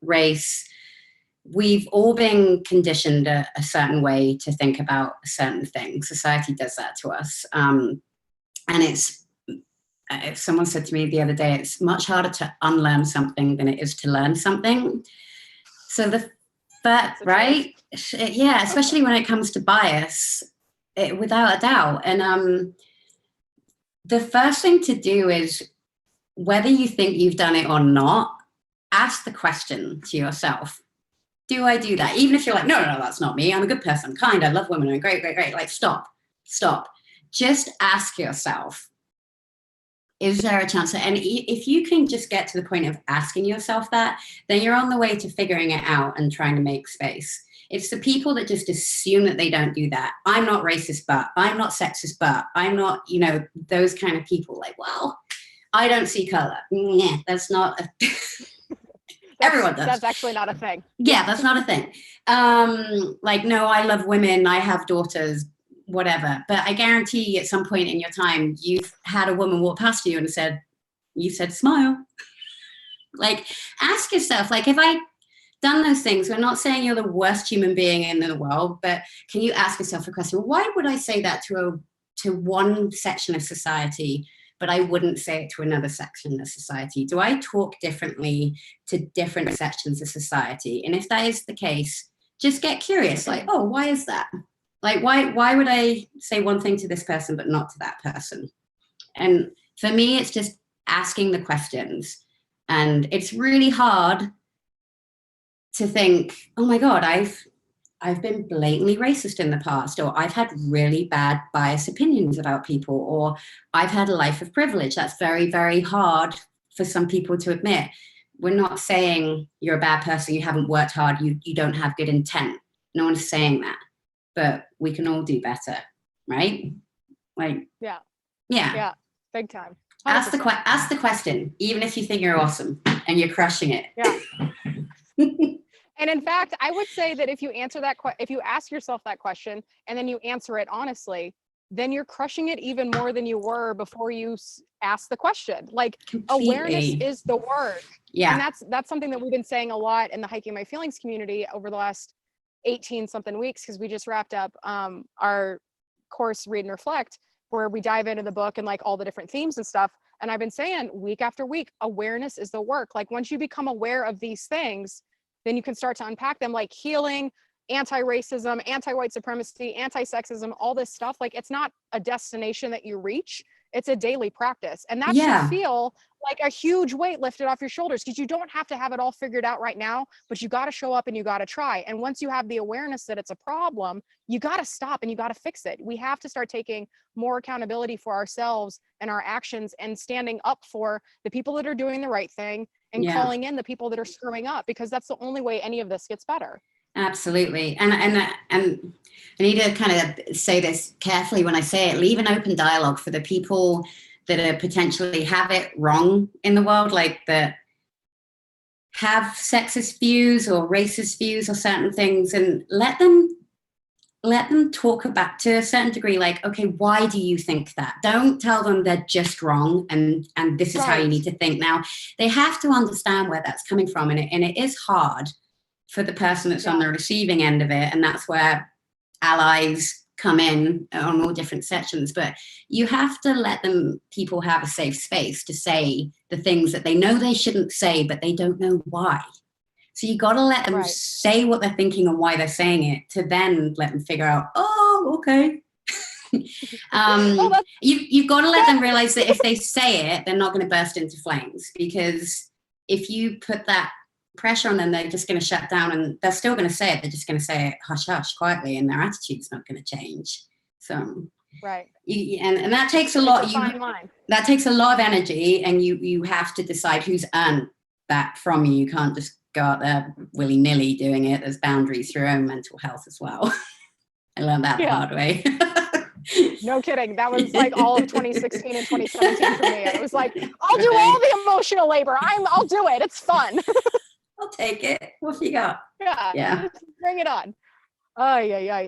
race, we've all been conditioned a certain way to think about a certain thing. Society does that to us. And it's, someone said to me the other day, it's much harder to unlearn something than it is to learn something. So especially when it comes to bias, without a doubt. And the first thing to do is, whether you think you've done it or not, ask the question to yourself. Do I do that? Even if you're like, no, that's not me. I'm a good person. I'm kind. I love women. I'm great. Like, stop. Just ask yourself, is there a chance? And if you can just get to the point of asking yourself that, then you're on the way to figuring it out and trying to make space. It's the people that just assume that they don't do that. I'm not racist, but I'm not sexist, but I'm not, those kind of people. Like, well, I don't see color. Yeah, that's not everyone does. That's actually not a thing. Yeah, that's not a thing. Like, no, I love women. I have daughters, whatever. But I guarantee at some point in your time, you've had a woman walk past you and you said, smile. Like, ask yourself, like, have I done those things? We're not saying you're the worst human being in the world, but can you ask yourself a question? Why would I say that to one section of society, but I wouldn't say it to another section of society? Do I talk differently to different sections of society? And if that is the case, just get curious. Like, oh, why is that? Like, why would I say one thing to this person, but not to that person? And for me, it's just asking the questions. And it's really hard to think, oh my God, I've been blatantly racist in the past, or I've had really bad biased opinions about people, or I've had a life of privilege. That's very, very hard for some people to admit. We're not saying you're a bad person, you haven't worked hard, you don't have good intent. No one's saying that, but we can all do better, right? Like, yeah, big time. 100%. Ask the question, even if you think you're awesome and you're crushing it. Yeah. And in fact, I would say that if you ask yourself that question and then you answer it honestly, then you're crushing it even more than you were before you asked the question. Like, completely. Awareness is the word. Yeah. And that's something that we've been saying a lot in the Hiking My Feelings community over the last 18 something weeks, because we just wrapped up our course, Read and Reflect, where we dive into the book and like all the different themes and stuff. And I've been saying week after week, awareness is the work. Like, once you become aware of these things, then you can start to unpack them, like healing, anti-racism, anti-white supremacy, anti-sexism, all this stuff. Like, it's not a destination that you reach, it's a daily practice. And that should feel like a huge weight lifted off your shoulders, because you don't have to have it all figured out right now, but you got to show up and you got to try. And once you have the awareness that it's a problem, you got to stop and you got to fix it. We have to start taking more accountability for ourselves and our actions, and standing up for the people that are doing the right thing, and calling in the people that are screwing up, because that's the only way any of this gets better. Absolutely. And I need to kind of say this carefully when I say it. Leave an open dialogue for the people that are potentially have it wrong in the world, like that have sexist views or racist views or certain things, and let them let them talk about to a certain degree, like, okay, why do you think that? Don't tell them they're just wrong and this is how you need to think. Now, they have to understand where that's coming from, and it is hard for the person that's on the receiving end of it, and that's where allies come in on all different sections. But you have to let people have a safe space to say the things that they know they shouldn't say, but they don't know why. So you got to let them say what they're thinking and why they're saying it, to then let them figure out, oh, okay. You've got to let them realize that if they say it, they're not going to burst into flames, because if you put that pressure on them, they're just going to shut down, and they're still going to say it. They're just going to say it hush hush quietly, and their attitude's not going to change. So and that takes a lot. That takes a lot of energy, and you have to decide who's earned that from you. You can't just go out there willy-nilly doing it. There's boundaries for your own mental health as well. I learned that the hard way. No kidding. That was like all of 2016 and 2017 for me. It was like, I'll do all the emotional labor. I'll do it. It's fun. I'll take it. What have you got? Yeah. Bring it on.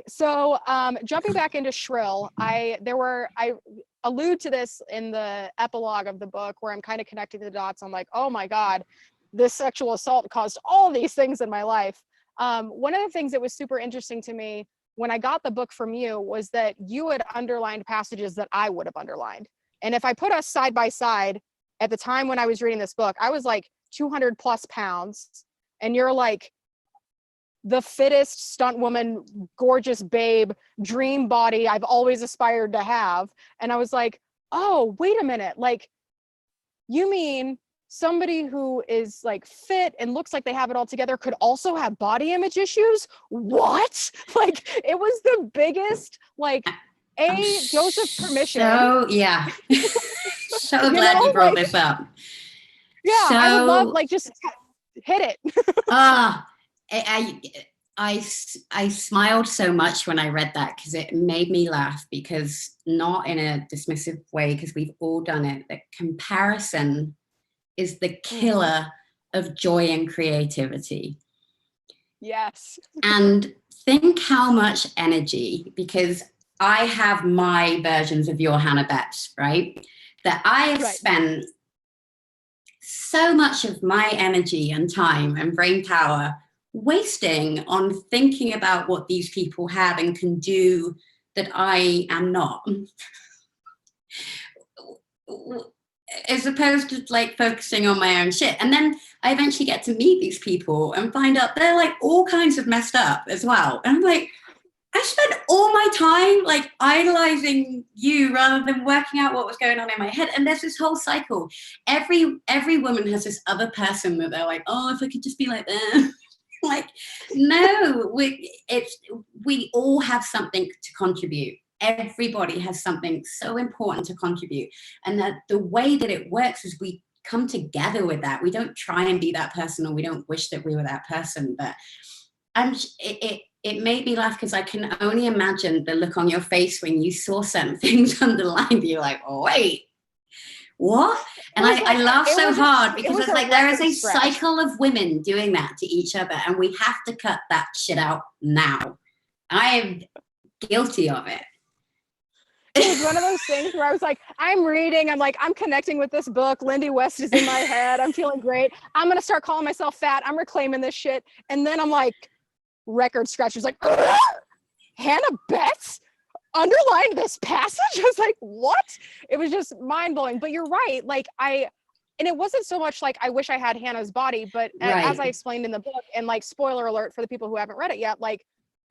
So jumping back into Shrill, I allude to this in the epilogue of the book, where I'm kind of connecting the dots. I'm like, oh my God, this sexual assault caused all these things in my life. One of the things that was super interesting to me when I got the book from you was that you had underlined passages that I would have underlined. And if I put us side by side, at the time when I was reading this book, I was like 200 plus pounds, and you're like the fittest stunt woman, gorgeous babe, dream body I've always aspired to have. And I was like, oh, wait a minute. Like, you mean somebody who is like fit and looks like they have it all together could also have body image issues? What? Like, it was the biggest, like, dose of permission. So so glad you brought this up. Yeah, so, I would love, like, just hit it. I smiled so much when I read that, because it made me laugh, because not in a dismissive way, because we've all done it. The comparison is the killer of joy and creativity. Yes. And think how much energy, because I have my versions of your Hannah Betts, right? That I have spent so much of my energy and time and brain power wasting on thinking about what these people have and can do that I am not. As opposed to like focusing on my own shit. And then I eventually get to meet these people and find out they're like all kinds of messed up as well. And I'm like, I spent all my time like idolizing you rather than working out what was going on in my head. And there's this whole cycle. Every woman has this other person that they're like, oh, if I could just be like them. Like, no, we all have something to contribute. Everybody has something so important to contribute. And that the way that it works is we come together with that. We don't try and be that person, or we don't wish that we were that person. But it made me laugh, because I can only imagine the look on your face when you saw certain things underlined. You're like, oh, wait, what? And I laughed so hard, because it's like, there is a cycle of women doing that to each other, and we have to cut that shit out now. I am guilty of it. It was one of those things where I was like, I'm reading, I'm like, I'm connecting with this book. Lindy West is in my head. I'm feeling great. I'm going to start calling myself fat. I'm reclaiming this shit. And then I'm like, record scratchers, like, Hannah Betts underlined this passage? I was like, what? It was just mind blowing. But you're right. Like, and it wasn't so much like I wish I had Hannah's body, but as I explained in the book, and like, spoiler alert for the people who haven't read it yet, like,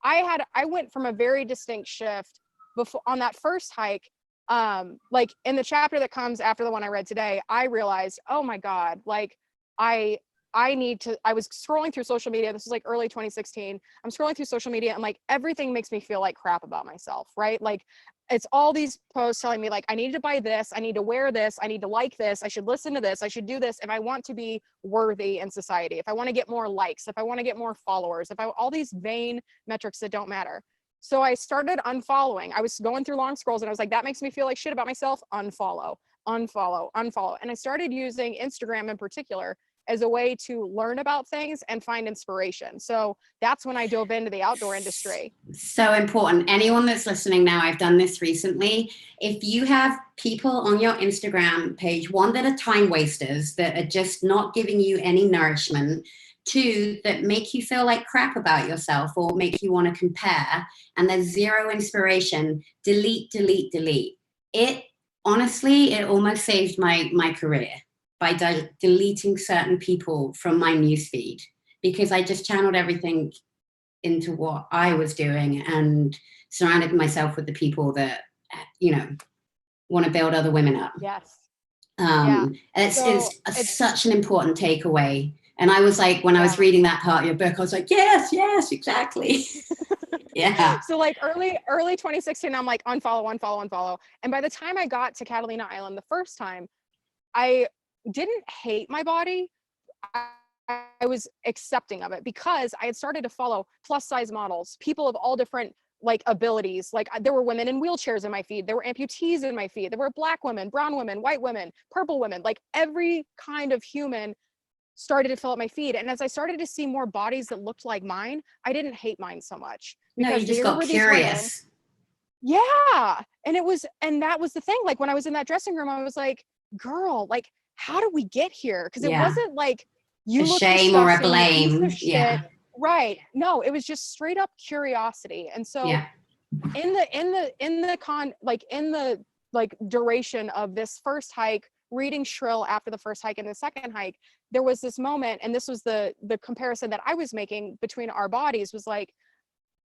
I went from a very distinct shift before on that first hike. Like, in the chapter that comes after the one I read today, I realized, oh my God, like, I was scrolling through social media. This was like early 2016. I'm scrolling through social media, and like, everything makes me feel like crap about myself, right? Like, it's all these posts telling me like, I need to buy this, I need to wear this, I need to like this, I should listen to this, I should do this if I want to be worthy in society, if I want to get more likes, if I want to get more followers, all these vain metrics that don't matter. So I started unfollowing. I was going through long scrolls, and I was like, that makes me feel like shit about myself. Unfollow. And I started using Instagram in particular as a way to learn about things and find inspiration. So that's when I dove into the outdoor industry. So important. Anyone that's listening now, I've done this recently. If you have people on your Instagram page, one, that are time wasters, that are just not giving you any nourishment, two, that make you feel like crap about yourself or make you want to compare, and there's zero inspiration, delete, delete, delete. It honestly, it almost saved my career by deleting certain people from my newsfeed, because I just channeled everything into what I was doing and surrounded myself with the people that, you know, want to build other women up. Yes. It's such an important takeaway. And I was like, when I was reading that part of your book, I was like, yes, exactly. Yeah. So like early 2016, I'm like, unfollow. And by the time I got to Catalina Island the first time, I didn't hate my body. I was accepting of it because I had started to follow plus size models, people of all different like abilities. Like there were women in wheelchairs in my feed. There were amputees in my feed. There were Black women, brown women, white women, purple women, like every kind of human started to fill up my feed. And as I started to see more bodies that looked like mine, I didn't hate mine so much. No, you just got curious. Yeah. And that was the thing. Like when I was in that dressing room, I was like, girl, like, how did we get here? Because it wasn't like you a shame or a blame. Yeah. Right. No, it was just straight up curiosity. And so in the duration of this first hike, reading Shrill after the first hike and the second hike, there was this moment, and this was the comparison that I was making between our bodies, was like,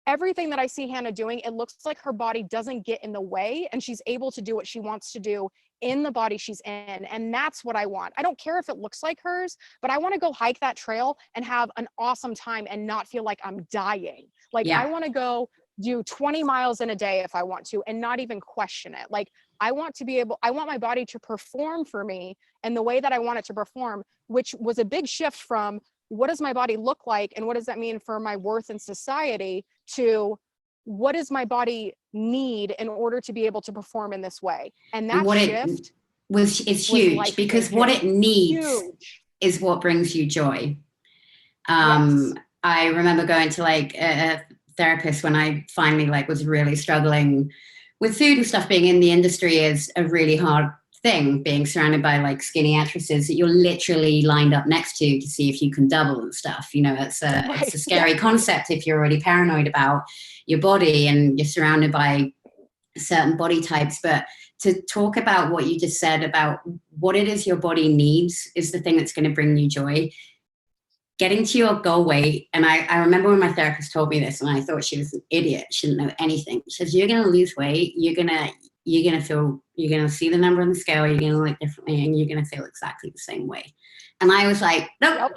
everything that I see Hannah doing, it looks like her body doesn't get in the way and she's able to do what she wants to do in the body she's in. And that's what I want. I don't care if it looks like hers, but I want to go hike that trail and have an awesome time and not feel like I'm dying. Like I want to go do 20 miles in a day if I want to and not even question it. Like I want my body to perform for me and the way that I want it to perform, which was a big shift from what does my body look like and what does that mean for my worth in society, to what does my body need in order to be able to perform in this way. And that shift is huge, because what it needs is what brings you joy. I remember going to like a therapist when I finally like was really struggling with food and stuff. Being in the industry is a really hard thing, being surrounded by like skinny actresses that you're literally lined up next to see if you can double and stuff. You know, it's a scary concept if you're already paranoid about your body and you're surrounded by certain body types. But to talk about what you just said about what it is your body needs is the thing that's going to bring you joy. Getting to your goal weight, and I remember when my therapist told me this, and I thought she was an idiot. She didn't know anything. She says, you're going to lose weight. You're going to see the number on the scale. You're going to look differently, and you're going to feel exactly the same way. And I was like, nope,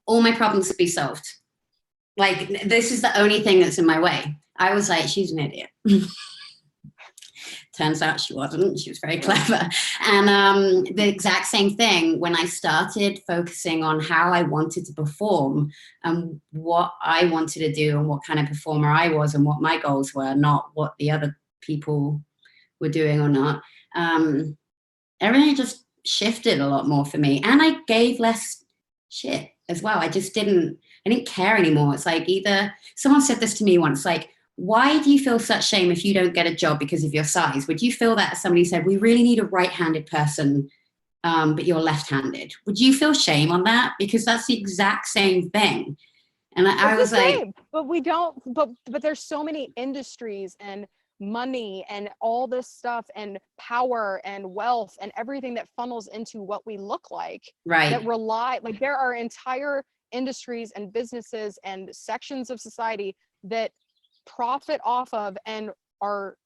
all my problems will be solved. Like, this is the only thing that's in my way. I was like, she's an idiot. Turns out she wasn't. She was very clever. And the exact same thing when I started focusing on how I wanted to perform and what I wanted to do and what kind of performer I was and what my goals were, not what the other people were doing or not. Everything just shifted a lot more for me. And I gave less shit as well. I didn't care anymore. It's like, either someone said this to me once, like, why do you feel such shame if you don't get a job because of your size? Would you feel that if somebody said, we really need a right-handed person, but you're left-handed? Would you feel shame on that? Because that's the exact same thing. And I was like, but we don't, but there's so many industries and money and all this stuff and power and wealth and everything that funnels into what we look like. Right. That rely, like there are entire industries and businesses and sections of society that profit off of and are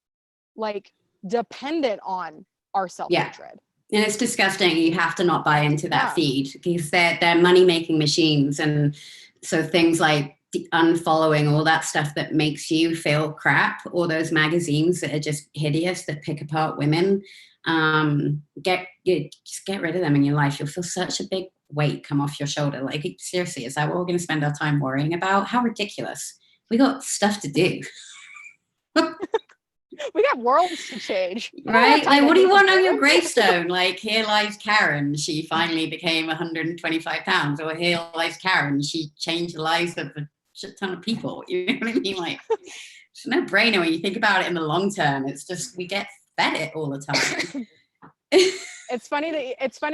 like dependent on our self-hatred. And it's disgusting. You have to not buy into that feed, because they're money-making machines. And so things like unfollowing all that stuff that makes you feel crap, or those magazines that are just hideous that pick apart women, just get rid of them in your life. You'll feel such a big weight come off your shoulder. Like, seriously, is that what we're going to spend our time worrying about? How ridiculous. We got stuff to do. We have worlds to change. Right? Like, what do you want on your gravestone? Like, here lies Karen. She finally became 125 pounds. Or here lies Karen. She changed the lives of a shit ton of people. You know what I mean? Like, it's no brainer when you think about it in the long term. It's just, we get fed it all the time. It's funny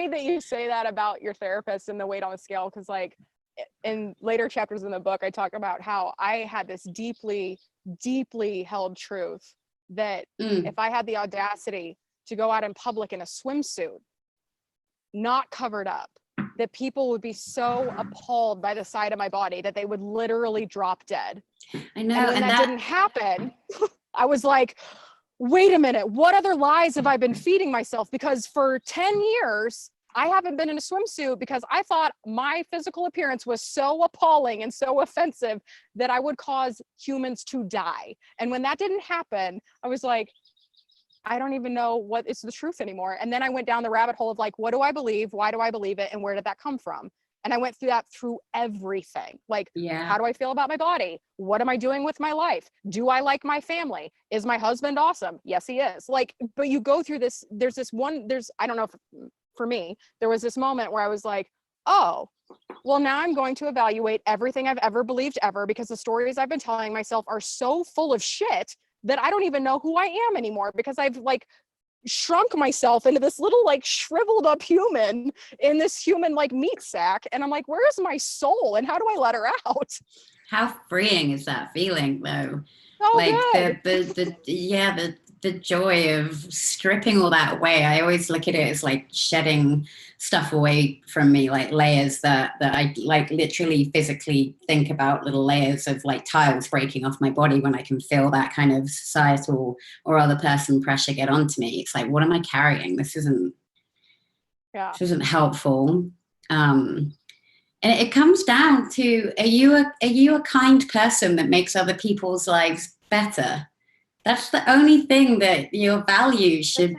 that you say that about your therapist and the weight on the scale, because like in later chapters in the book, I talk about how I had this deeply held truth that if I had the audacity to go out in public in a swimsuit, not covered up, that people would be so appalled by the side of my body that they would literally drop dead. I know. And when that didn't happen, I was like, wait a minute, what other lies have I been feeding myself? Because for 10 years, I haven't been in a swimsuit because I thought my physical appearance was so appalling and so offensive that I would cause humans to die. And when that didn't happen, I was like, I don't even know what is the truth anymore. And then I went down the rabbit hole of like, what do I believe? Why do I believe it? And where did that come from? And I went through that through everything. Like, how do I feel about my body? What am I doing with my life? Do I like my family? Is my husband awesome? Yes, he is. Like, but you go through this, I don't know if for me, there was this moment where I was like, oh, well, now I'm going to evaluate everything I've ever believed ever, because the stories I've been telling myself are so full of shit that I don't even know who I am anymore, because I've like shrunk myself into this little like shriveled up human in this human like meat sack. And I'm like, where is my soul and how do I let her out? How freeing is that feeling though? Oh, like good. the joy of stripping all that away. I always look at it as like shedding stuff away from me, like layers that I like literally physically think about, little layers of like tiles breaking off my body when I can feel that kind of societal or other person pressure get onto me. It's like, what am I carrying? This isn't helpful. And it comes down to, are you a kind person that makes other people's lives better? That's the only thing that your value should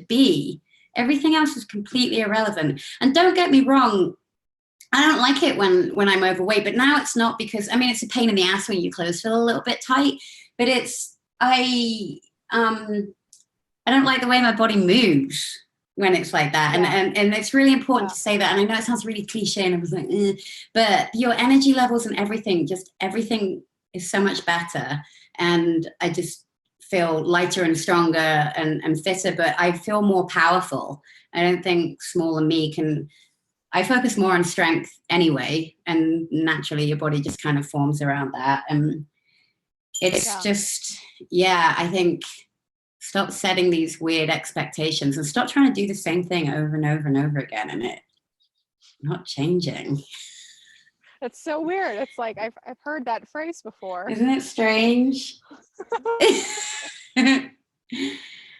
be. Everything else is completely irrelevant. And don't get me wrong, I don't like it when I'm overweight, but now it's not, because I mean, it's a pain in the ass when your clothes feel a little bit tight, but I don't like the way my body moves when it's like that. And it's really important to say that. And I know it sounds really cliche and I was like, but your energy levels and everything is so much better. And I just feel lighter and stronger and fitter, but I feel more powerful. I don't think smaller me can, I focus more on strength anyway. And naturally your body just kind of forms around that. And it's just, I think, stop setting these weird expectations and stop trying to do the same thing over and over and over again, and it not changing. That's so weird. It's like I've heard that phrase before. Isn't it strange?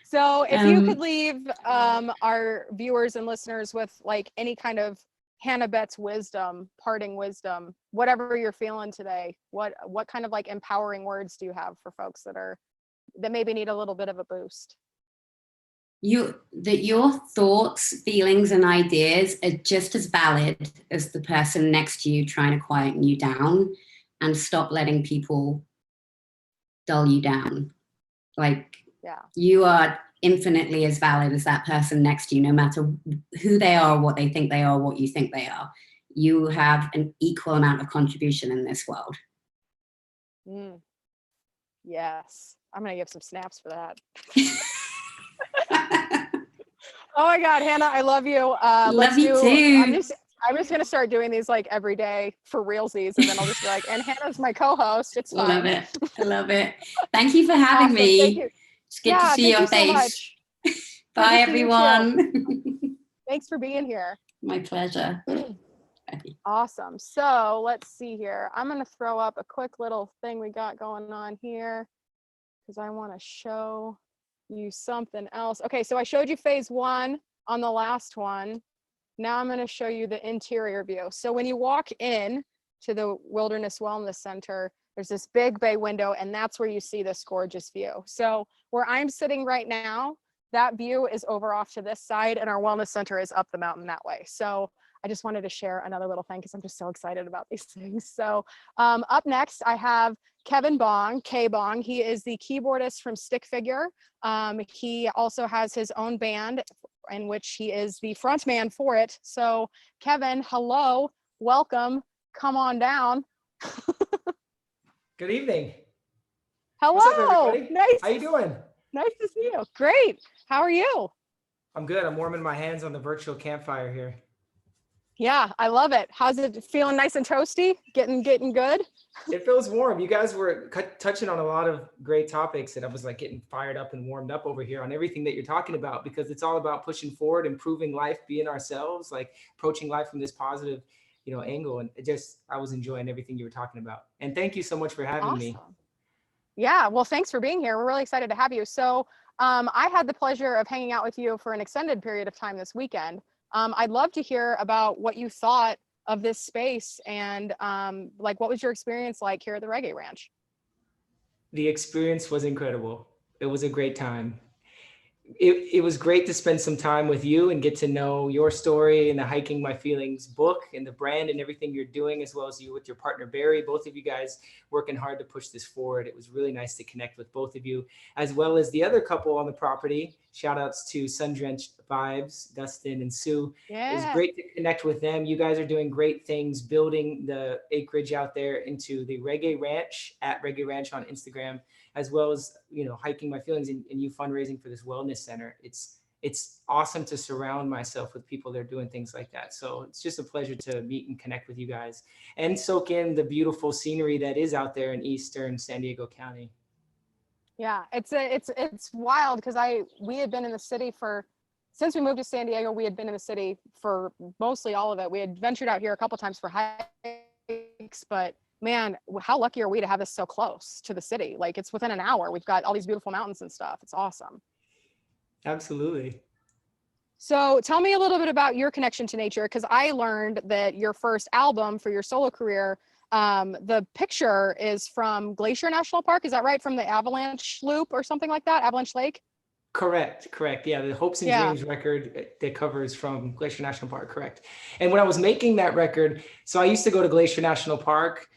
So if you could leave our viewers and listeners with like any kind of Hannah Betts wisdom, parting wisdom, whatever you're feeling today, what kind of like empowering words do you have for folks that maybe need a little bit of a boost? That your thoughts, feelings, and ideas are just as valid as the person next to you trying to quieten you down, and stop letting people dull you down. Like, you are infinitely as valid as that person next to you, no matter who they are, what they think they are, what you think they are. You have an equal amount of contribution in this world. Yes. I'm going to give some snaps for that. Oh my God, Hannah, I love you. Love you too. I'm just going to start doing these like every day for realsies. And then I'll just be like, and Hannah's my co-host. It's fine. Love it. I love it. Thank you for having me. Thank you. It's good to see your face. So bye, everyone. Thanks for being here. My pleasure. Awesome. So let's see here. I'm going to throw up a quick little thing we got going on here, because I want to show you something else. Okay, so I showed you phase 1 on the last one. Now I'm going to show you the interior view. So when you walk in to the Wilderness Wellness Center, there's this big bay window, and that's where you see this gorgeous view. So where I'm sitting right now, that view is over off to this side, and our wellness center is up the mountain that way. So I just wanted to share another little thing because I'm just so excited about these things. So up next, I have Kevin Bong, KBong. He is the keyboardist from Stick Figure. He also has his own band in which he is the frontman for it. So Kevin, hello, welcome, come on down. Good evening. Hello. What's up, everybody? Nice. How you doing? Nice to see you. Great. How are you? I'm good. I'm warming my hands on the virtual campfire here. Yeah, I love it. How's it feeling? Nice and toasty? Getting good? It feels warm. You guys were touching on a lot of great topics, and I was like getting fired up and warmed up over here on everything that you're talking about, because it's all about pushing forward, improving life, being ourselves, like approaching life from this positive, angle. And I was enjoying everything you were talking about. And thank you so much for having me. Yeah, well, thanks for being here. We're really excited to have you. So I had the pleasure of hanging out with you for an extended period of time this weekend. I'd love to hear about what you thought of this space and like, what was your experience like here at the Reggae Ranch? The experience was incredible. It was a great time. It was great to spend some time with you and get to know your story and the Hiking My Feelings book and the brand and everything you're doing, as well as you with your partner, Barry, both of you guys working hard to push this forward. It was really nice to connect with both of you, as well as the other couple on the property. Shout outs to Sun Drenched Vibes, Dustin and Sue. Yeah. It was great to connect with them. You guys are doing great things, building the acreage out there into the Reggae Ranch at Reggae Ranch on Instagram, as well as, Hiking My Feelings and you fundraising for this wellness center. It's awesome to surround myself with people that are doing things like that. So it's just a pleasure to meet and connect with you guys and soak in the beautiful scenery that is out there in Eastern San Diego County. Yeah, it's wild because we had been in the city since we moved to San Diego. We had been in the city for mostly all of it. We had ventured out here a couple times for hikes, but man, how lucky are we to have this so close to the city? Like, it's within an hour. We've got all these beautiful mountains and stuff. It's awesome. Absolutely. So tell me a little bit about your connection to nature, because I learned that your first album for your solo career, the picture is from Glacier National Park. Is that right? From the Avalanche Loop or something like that? Avalanche Lake? Correct. Yeah, the Hopes and Dreams record that covers from Glacier National Park. Correct. And when I was making that record, so I used to go to Glacier National Park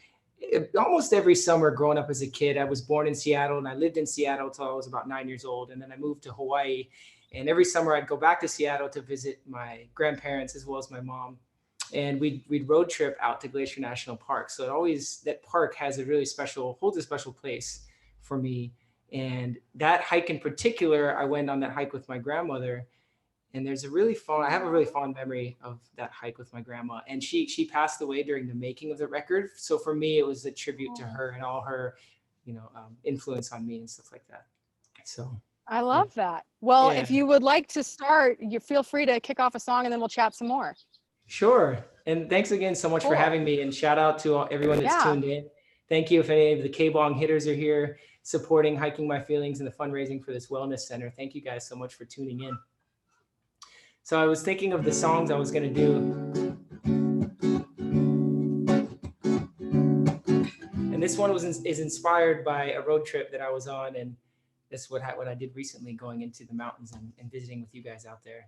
almost every summer growing up as a kid. I was born in Seattle and I lived in Seattle till I was about 9 years old. And then I moved to Hawaii. And every summer I'd go back to Seattle to visit my grandparents as well as my mom. And we'd road trip out to Glacier National Park. So that park holds a special place for me. And that hike in particular, I went on that hike with my grandmother. And I have a really fond memory of that hike with my grandma. And she passed away during the making of the record. So for me, it was a tribute to her and all her, influence on me and stuff like that. So I love that. Well, if you would like to start, you feel free to kick off a song and then we'll chat some more. Sure. And thanks again so much for having me, and shout out to everyone that's tuned in. Thank you if any of the KBong hitters are here supporting Hiking My Feelings and the fundraising for this wellness center. Thank you guys so much for tuning in. So I was thinking of the songs I was going to do. And this one is inspired by a road trip that I was on, and this is what I did recently, going into the mountains and visiting with you guys out there.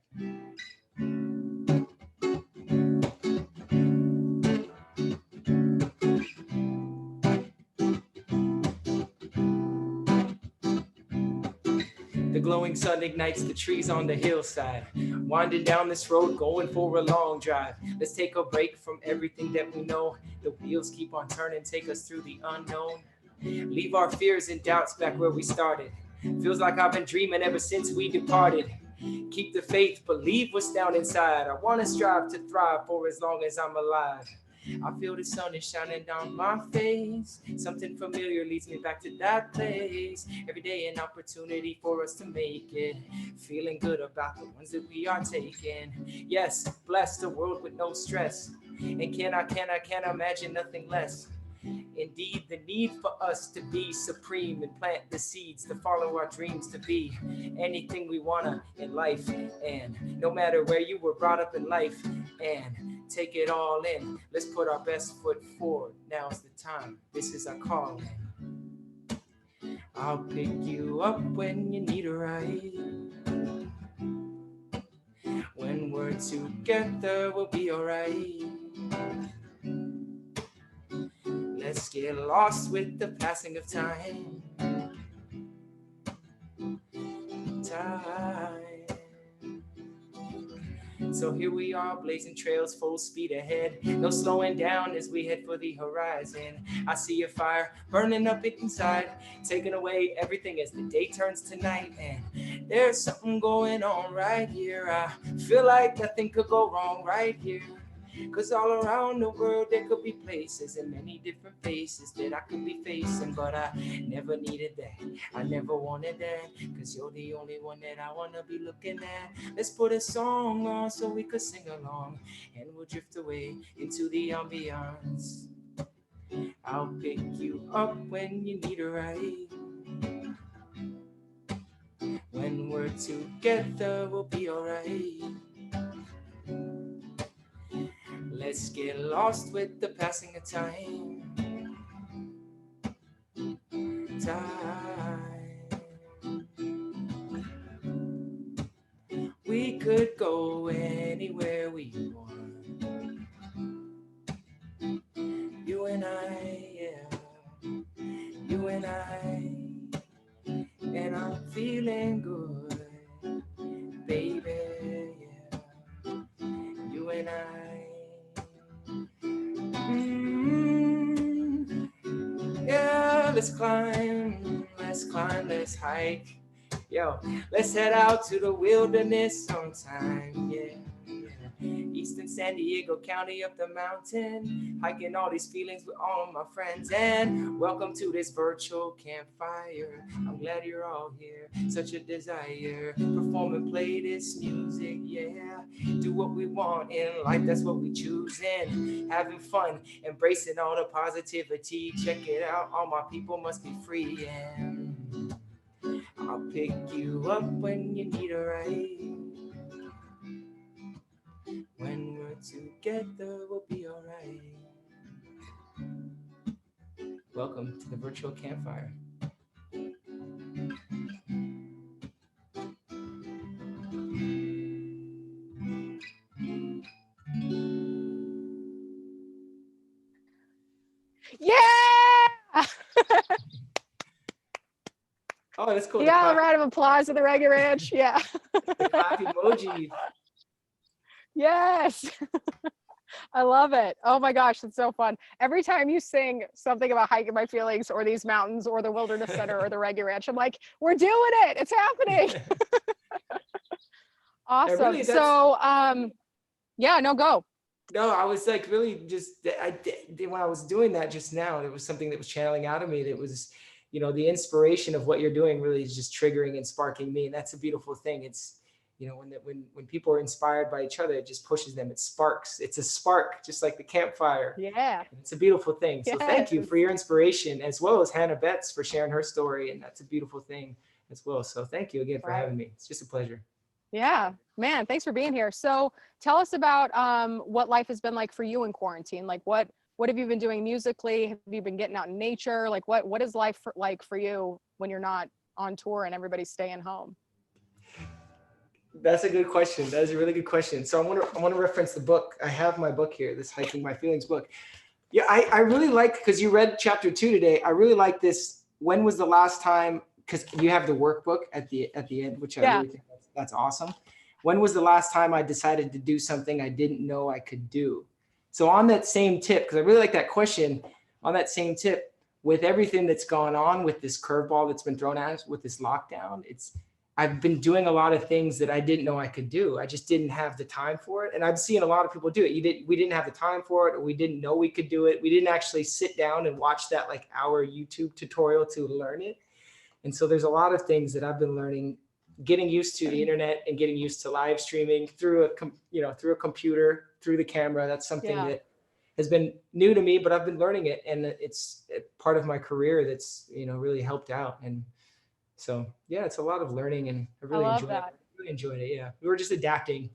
The glowing sun ignites the trees on the hillside. Winding down this road, going for a long drive. Let's take a break from everything that we know. The wheels keep on turning, take us through the unknown. Leave our fears and doubts back where we started. Feels like I've been dreaming ever since we departed. Keep the faith, believe what's down inside. I want to strive to thrive for as long as I'm alive. I feel the sun is shining down my face. Something familiar leads me back to that place. Every day an opportunity for us to make it. Feeling good about the ones that we are taking. Yes, bless the world with no stress. And can I imagine nothing less. Indeed, the need for us to be supreme and plant the seeds to follow our dreams to be anything we wanna in life. And no matter where you were brought up in life, and take it all in. Let's put our best foot forward. Now's the time. This is our calling. I'll pick you up when you need a ride. When we're together, we'll be alright. Let's get lost with the passing of time. So here we are, blazing trails, full speed ahead. No slowing down as we head for the horizon. I see a fire burning up inside, taking away everything as the day turns to night. And there's something going on right here. I feel like nothing could go wrong right here. Cause all around the world there could be places and many different faces that I could be facing. But I never needed that, I never wanted that. Cause you're the only one that I wanna be looking at. Let's put a song on so we could sing along, and we'll drift away into the ambiance. I'll pick you up when you need a ride. When we're together we'll be alright. Let's get lost with the passing of time. We could go anywhere we want. You and I, yeah. You and I. And I'm feeling good, baby, yeah. You and I. Yeah, let's climb, let's hike. Yo, let's head out to the wilderness sometime, yeah. Eastern San Diego County up the mountain, hiking all these feelings with all of my friends. And welcome to this virtual campfire. I'm glad you're all here, such a desire. Perform and play this music, yeah. Do what we want in life, that's what we choose. And having fun, embracing all the positivity. Check it out, all my people must be free. And I'll pick you up when you need a ride. When we're together, we'll be alright. Welcome to the virtual campfire. Yeah! Oh, that's cool. Yeah, a round of applause to the Reggae Ranch. Yeah. The clap emoji. Yes. I love it. Oh my gosh, it's so fun. Every time you sing something about hiking my feelings or these mountains or the wilderness center or the Reggae Ranch, I'm like, we're doing it. It's happening. Awesome. Really, so yeah, no, go. No, I was like really just, when I was doing that just now, there was something that was channeling out of me that was, you know, the inspiration of what you're doing really is just triggering and sparking me. And that's a beautiful thing. It's, you know, when people are inspired by each other, it just pushes them. It sparks. It's a spark, just like the campfire. Yeah. It's a beautiful thing. So thank you for your inspiration, as well as Hannah Betts for sharing her story. And that's a beautiful thing as well. So thank you again for having me. It's just a pleasure. Yeah, man, thanks for being here. So tell us about what life has been like for you in quarantine. Like what have you been doing musically? Have you been getting out in nature? Like what is life like for you when you're not on tour and everybody's staying home? That's a good question. That is a really good question. So I want to reference the book. I have my book here, this Hiking My Feelings book. Yeah, I really like, because you read chapter 2 today. I really like this. When was the last time, because you have the workbook at the end, which I really think that's awesome. When was the last time I decided to do something I didn't know I could do? So on that same tip, because I really like that question, on that same tip, with everything that's gone on with this curveball that's been thrown at us with this lockdown, I've been doing a lot of things that I didn't know I could do. I just didn't have the time for it. And I've seen a lot of people do it. We didn't have the time for it, or we didn't know we could do it. We didn't actually sit down and watch that like hour YouTube tutorial to learn it. And so there's a lot of things that I've been learning, getting used to the internet and getting used to live streaming through a computer, through the camera. That's something that has been new to me, but I've been learning it, and it's part of my career that's, really helped out. And so, yeah, it's a lot of learning, and I really enjoyed it. Really enjoyed it. Yeah. We were just adapting.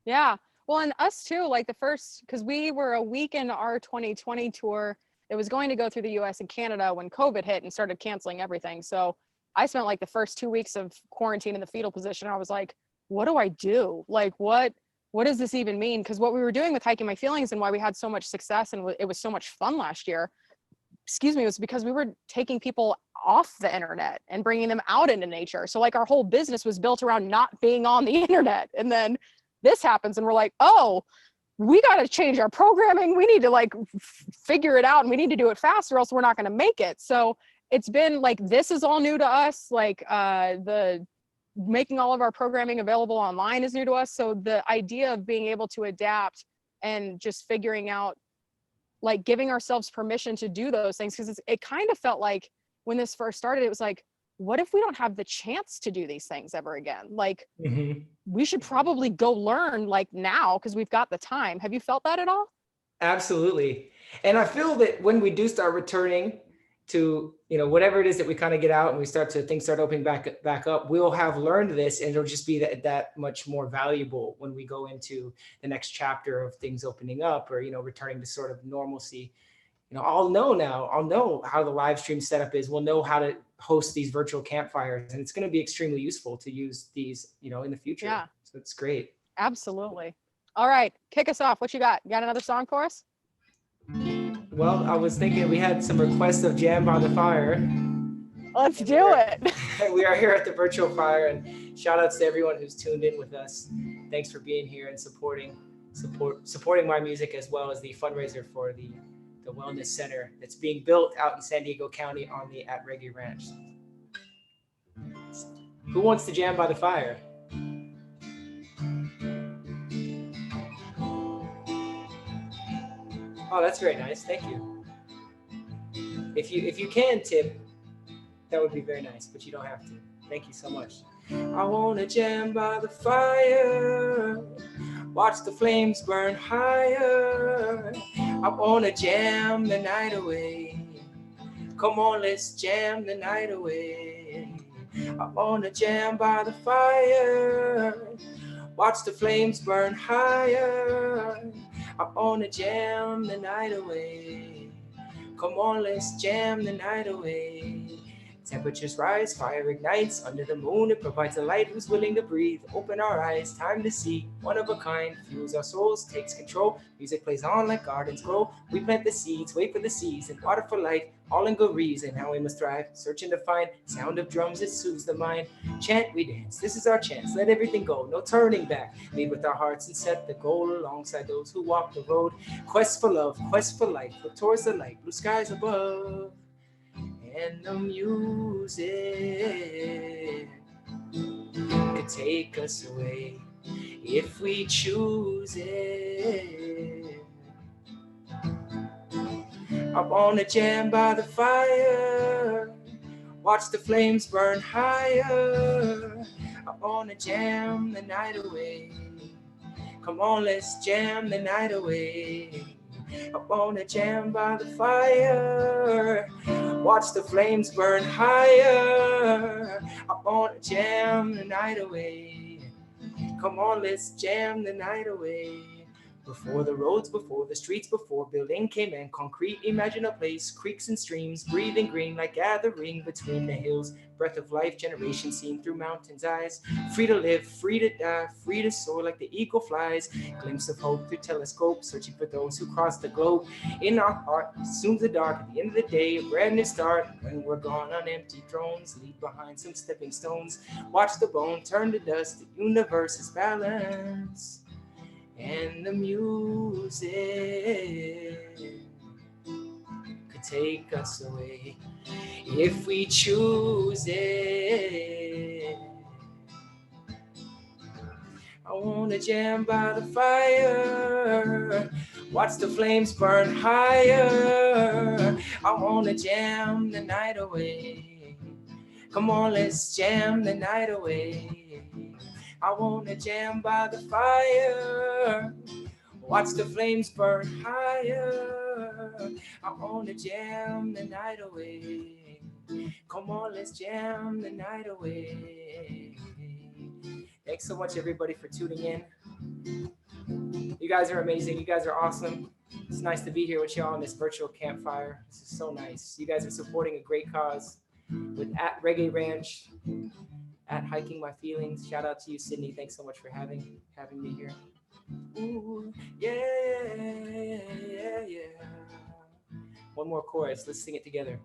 Yeah. Well, and us too, like because we were a week into our 2020 tour. It was going to go through the US and Canada when COVID hit and started canceling everything. So I spent like the first 2 weeks of quarantine in the fetal position. I was like, what do I do? Like, what what does this even mean? Because what we were doing with Hiking My Feelings and why we had so much success and it was so much fun last year, was because we were taking people off the internet and bringing them out into nature. So like our whole business was built around not being on the internet. And then this happens and we're like, oh, we got to change our programming. We need to like figure it out and we need to do it fast or else we're not going to make it. So it's been like, this is all new to us. Like the making all of our programming available online is new to us. So the idea of being able to adapt and just figuring out, like giving ourselves permission to do those things. Cause it kind of felt like when this first started, it was like, what if we don't have the chance to do these things ever again? Like we should probably go learn like now because we've got the time. Have you felt that at all? Absolutely. And I feel that when we do start returning to, you know, whatever it is that we kind of get out and we start to things start opening back up, we'll have learned this and it'll just be that much more valuable when we go into the next chapter of things opening up or, you know, returning to sort of normalcy. You know, I'll know how the live stream setup is. We'll know how to host these virtual campfires and it's going to be extremely useful to use these, you know, in the future. Yeah. So it's great. Absolutely. All right. Kick us off. What you got? You got another song for us? Well, I was thinking we had some requests of Jam by the Fire. Let's do it. We are here at the virtual fire and shout outs to everyone who's tuned in with us. Thanks for being here and supporting my music as well as the fundraiser for the wellness center that's being built out in San Diego County at Reggae Ranch. Who wants to jam by the fire? Oh, that's very nice. Thank you. If you can tip, that would be very nice, but you don't have to. Thank you so much. I wanna jam by the fire, watch the flames burn higher. I wanna jam the night away. Come on, let's jam the night away. I wanna jam by the fire, watch the flames burn higher. I wanna jam the night away. Come on, let's jam the night away. Temperatures rise, fire ignites. Under the moon, it provides a light. Who's willing to breathe? Open our eyes, time to see. One of a kind, fuels our souls, takes control. Music plays on like gardens grow. We plant the seeds, wait for the season. Water for life, all in good reason. How we must thrive, searching to find. Sound of drums, it soothes the mind. Chant, we dance, this is our chance. Let everything go, no turning back. Lead with our hearts and set the goal alongside those who walk the road. Quest for love, quest for life. Look towards the light, blue skies above. And the music could take us away if we choose it. I wanna jam by the fire, watch the flames burn higher. I wanna jam the night away. Come on, let's jam the night away. I wanna jam by the fire, watch the flames burn higher. I wanna jam the night away. Come on, let's jam the night away. Before the roads, before the streets, before building came in concrete, imagine a place, creeks and streams, breathing green like gathering between the hills. Breath of life, generations seen through mountains' eyes. Free to live, free to die, free to soar like the eagle flies. Glimpse of hope through telescope, searching for those who cross the globe. In our heart, soon the dark, at the end of the day, a brand new start. When we're gone on empty thrones, leave behind some stepping stones. Watch the bone turn to dust, the universe is balanced. And the music could take us away if we choose it. I wanna jam by the fire, watch the flames burn higher. I wanna jam the night away. Come on, let's jam the night away. I wanna jam by the fire, watch the flames burn higher. I wanna jam the night away. Come on, let's jam the night away. Thanks so much, everybody, for tuning in. You guys are amazing. You guys are awesome. It's nice to be here with y'all on this virtual campfire. This is so nice. You guys are supporting a great cause with at Reggae Ranch, at Hiking My Feelings. Shout out to you, Sydney. Thanks so much for having me here. Ooh, yeah. One more chorus. Let's sing it together.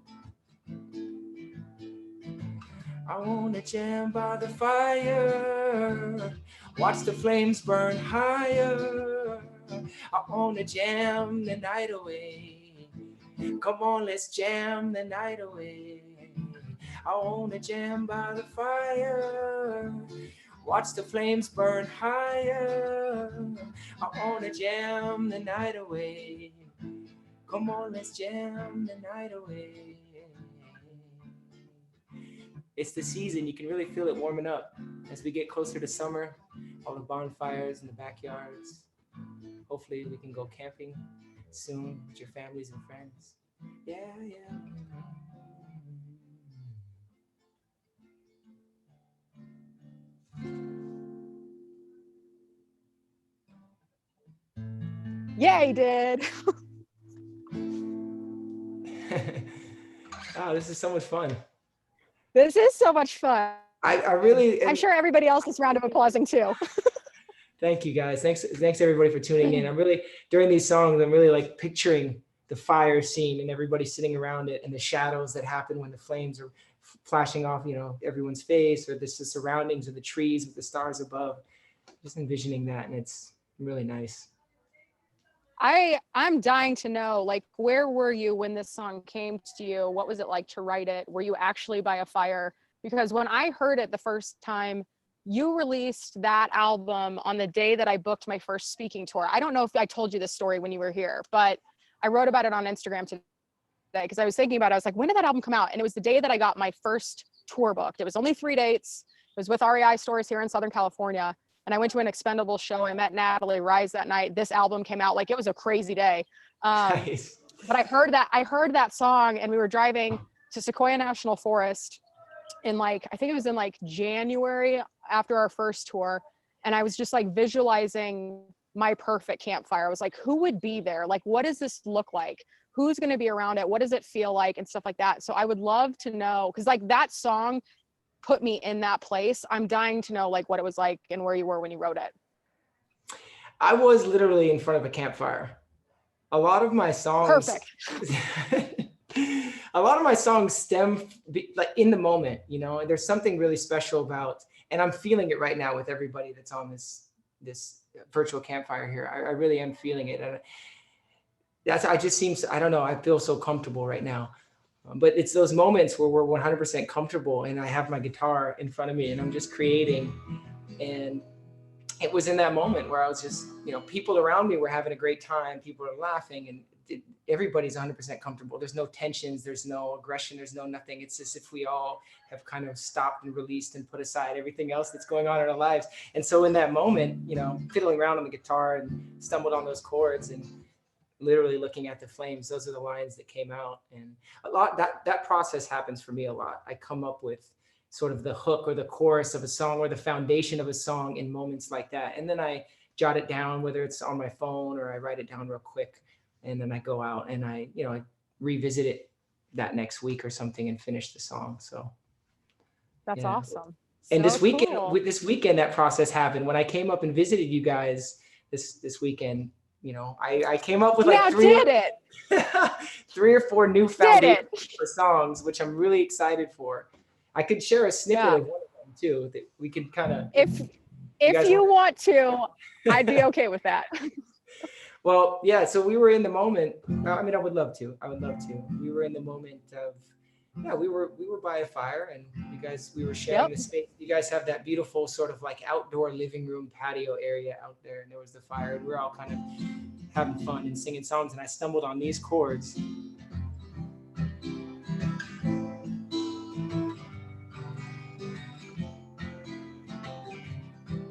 I wanna jam by the fire, watch the flames burn higher. I wanna jam the night away. Come on, let's jam the night away. I wanna jam by the fire, watch the flames burn higher. I wanna jam the night away. Come on, let's jam the night away. It's the season. You can really feel it warming up as we get closer to summer. All the bonfires in the backyards. Hopefully we can go camping soon with your families and friends. Yeah. Yeah, he did. Oh, this is so much fun. This is so much fun. I really, I'm sure everybody else is round of applauding too. thank you guys. Thanks everybody for tuning in. I'm really, during these songs, I'm really like picturing the fire scene and everybody sitting around it and the shadows that happen when the flames are flashing off, you know, everyone's face, or the surroundings of the trees with the stars above. Just envisioning that, and it's really nice. I'm dying to know, like, where were you when this song came to you? What was it like to write it? Were you actually by a fire? Because when I heard it the first time, you released that album on the day that I booked my first speaking tour. I don't know if I told you this story when you were here, but I wrote about it on Instagram today because I was thinking about it. I was like, when did that album come out? And it was the day that I got my first tour booked. It was only 3 dates. It was with REI stores here in Southern California. And I went to an Expendables show. I met Natalie Rise that night. This album came out. Like, it was a crazy day. Nice. But I heard that song, and we were driving to Sequoia National Forest in, like, I think it was in like January after our first tour. And I was just like visualizing my perfect campfire. I was like, who would be there? Like, what does this look like? Who's going to be around it? What does it feel like? And stuff like that. So I would love to know, because like that song put me in that place. I'm dying to know like what it was like and where you were when you wrote it. I was literally in front of a campfire. A lot of my songs, Perfect. a lot of my songs stem like in the moment, you know, and there's something really special about, and I'm feeling it right now with everybody that's on this virtual campfire here. I really am feeling it. And I don't know, I feel so comfortable right now. But it's those moments where we're 100% comfortable and I have my guitar in front of me and I'm just creating. And it was in that moment where I was just, you know, people around me were having a great time. People are laughing and everybody's 100% comfortable. There's no tensions. There's no aggression. There's no nothing. It's as if we all have kind of stopped and released and put aside everything else that's going on in our lives. And so in that moment, you know, fiddling around on the guitar and stumbled on those chords and literally looking at the flames, those are the lines that came out. And a lot, that process happens for me a lot. I come up with sort of the hook or the chorus of a song or the foundation of a song in moments like that. And then I jot it down, whether it's on my phone or I write it down real quick. And then I go out and I revisit it that next week or something and finish the song. So That's awesome. And So this weekend, cool. that process happened when I came up and visited you guys this weekend. You know, I came up with like three or four new foundations for songs, which I'm really excited for. I could share a snippet of one of them too, that we could kind of. If you want to, I'd be okay with that. Well, yeah. So we were in the moment. I mean, I would love to. We were in the moment of. Yeah, we were by a fire, and we were sharing the space. You guys have that beautiful sort of like outdoor living room patio area out there, and there was the fire, and we were all kind of having fun and singing songs, and I stumbled on these chords.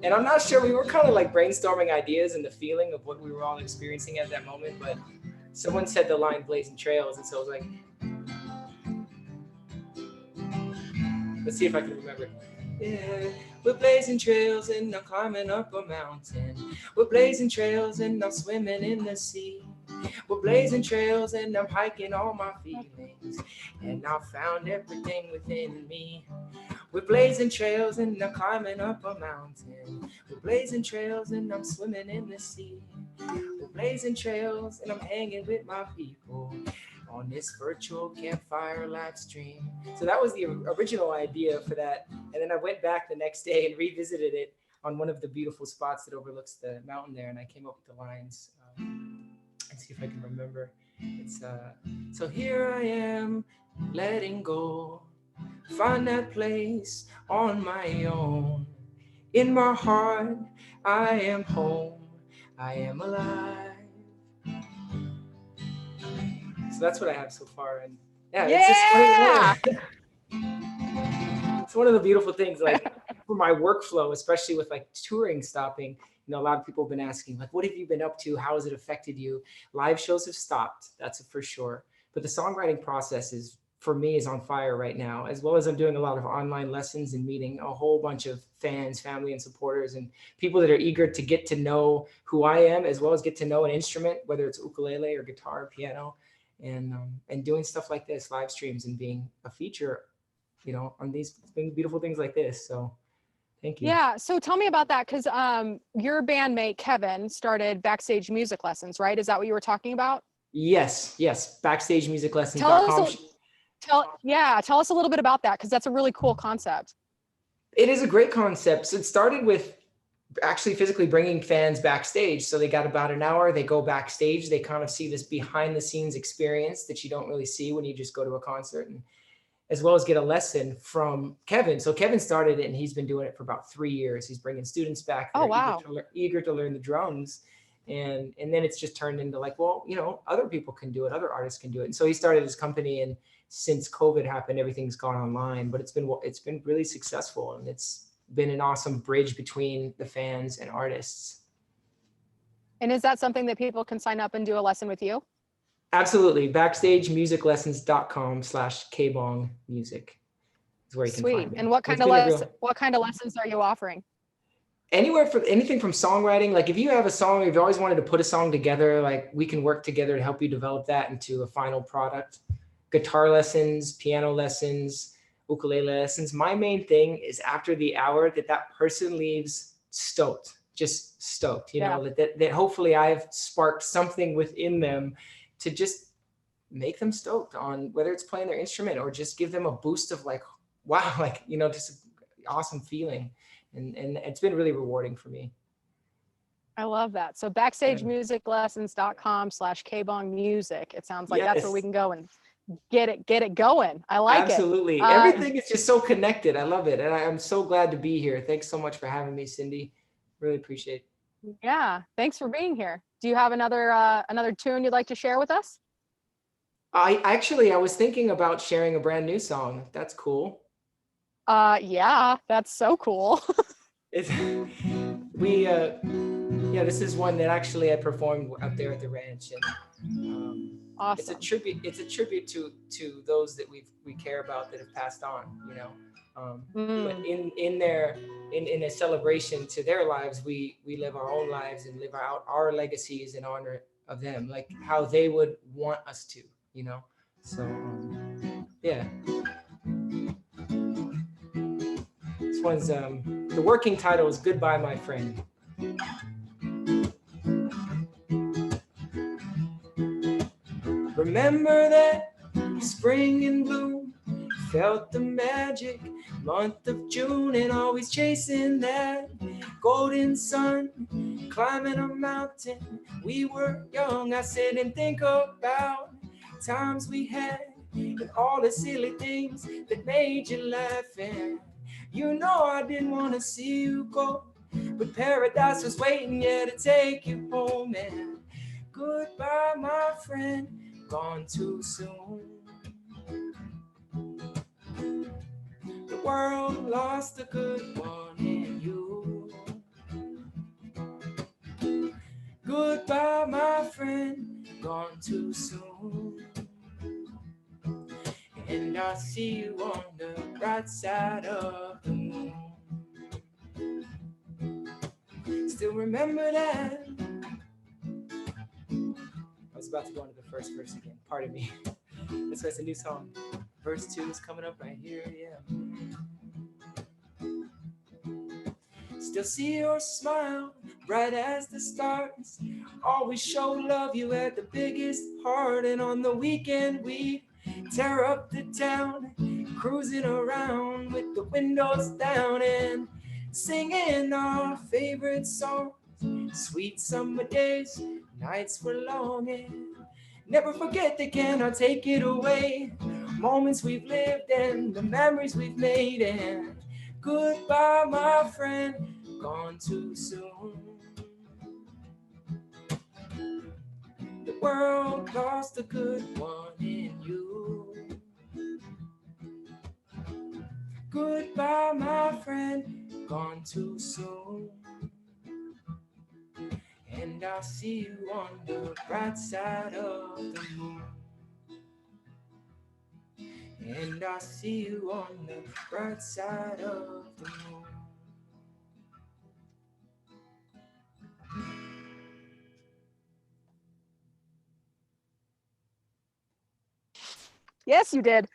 And I'm not sure, we were kind of like brainstorming ideas and the feeling of what we were all experiencing at that moment, but someone said the line "Blazing Trails," and so I was like, let's see if I can remember it. Yeah, we're blazing trails and I'm climbing up a mountain. We're blazing trails and I'm swimming in the sea. We're blazing trails and I'm hiking all my feelings. And I found everything within me. We're blazing trails and I'm climbing up a mountain. We're blazing trails and I'm swimming in the sea. We're blazing trails and I'm hanging with my people on this virtual campfire live stream. So that was the original idea for that. And then I went back the next day and revisited it on one of the beautiful spots that overlooks the mountain there. And I came up with the lines. Let's see if I can remember. It's so here I am, letting go. Find that place on my own. In my heart, I am home. I am alive. So that's what I have so far. And yeah, it's just it's one of the beautiful things, like for my workflow, especially with like touring stopping. You know, a lot of people have been asking, like, what have you been up to? How has it affected you? Live shows have stopped, that's for sure. But the songwriting process is, for me, is on fire right now, as well as I'm doing a lot of online lessons and meeting a whole bunch of fans, family, and supporters, and people that are eager to get to know who I am, as well as get to know an instrument, whether it's ukulele or guitar or piano, and doing stuff like this, live streams, and being a feature, you know, on these beautiful things like this. So thank you. Yeah. So tell me about that, because your bandmate Kevin started Backstage Music Lessons, right? Is that what you were talking about? Yes. BackstageMusicLessons.com. Tell us a little bit about that, because that's a really cool concept. It is a great concept. So it started with actually physically bringing fans backstage. So they got about an hour, they go backstage, they kind of see this behind the scenes experience that you don't really see when you just go to a concert, and as well as get a lesson from Kevin. So Kevin started it and he's been doing it for about 3 years. He's bringing students back that are eager to learn the drums. And then it's just turned into like, well, you know, other people can do it, other artists can do it. And so he started his company, and since COVID happened, everything's gone online, but it's been really successful, and it's been an awesome bridge between the fans and artists. And is that something that people can sign up and do a lesson with you? Absolutely. BackstageMusicLessons.com/KBong music is where you can find me. And what kind of lessons are you offering? Anything from songwriting. Like if you have a song, if you've always wanted to put a song together, like we can work together to help you develop that into a final product. Guitar lessons, piano lessons, ukulele lessons. My main thing is after the hour that person leaves stoked, just stoked, you know, that hopefully I've sparked something within them to just make them stoked on whether it's playing their instrument or just give them a boost of like, wow, like, you know, just an awesome feeling. And it's been really rewarding for me. I love that. So BackstageMusicLessons.com/KBong music. It sounds like that's where we can go and get it going. I like Absolutely. Everything is just so connected. I love it. And I'm so glad to be here. Thanks so much for having me, Cindy. Really appreciate it. Yeah. Thanks for being here. Do you have another tune you'd like to share with us? I was thinking about sharing a brand new song. That's cool. Yeah, that's so cool. This is one that actually I performed up there at the ranch, and awesome. It's a tribute to those that we care about that have passed on, you know. But in a celebration to their lives, we live our own lives and live out our legacies in honor of them, like how they would want us to, you know. So yeah. This one's the working title is Goodbye, My Friend. Remember that spring in bloom, felt the magic month of June, and always chasing that golden sun, climbing a mountain. We were young, I sit and think about times we had and all the silly things that made you laugh. And you know I didn't want to see you go, but paradise was waiting, yeah, to take you home. And goodbye, my friend, gone too soon. The world lost a good one in you. Goodbye, my friend, gone too soon. And I'll see you on the bright side of the moon. Still remember that. I was about to go into the first verse again. Pardon me. That's why it's a new song. Verse 2 is coming up right here. Yeah. Still see your smile, bright as the stars. Always show love, you had the biggest heart. And on the weekend we tear up the town, cruising around with the windows down and singing our favorite songs. Sweet summer days, nights were long, and never forget they cannot take it away. Moments we've lived and the memories we've made, and goodbye, my friend, gone too soon. The world lost a good one in you. Goodbye, my friend, gone too soon. And I'll see you on the bright side of the moon. And I'll see you on the bright side of the moon. Yes, you did.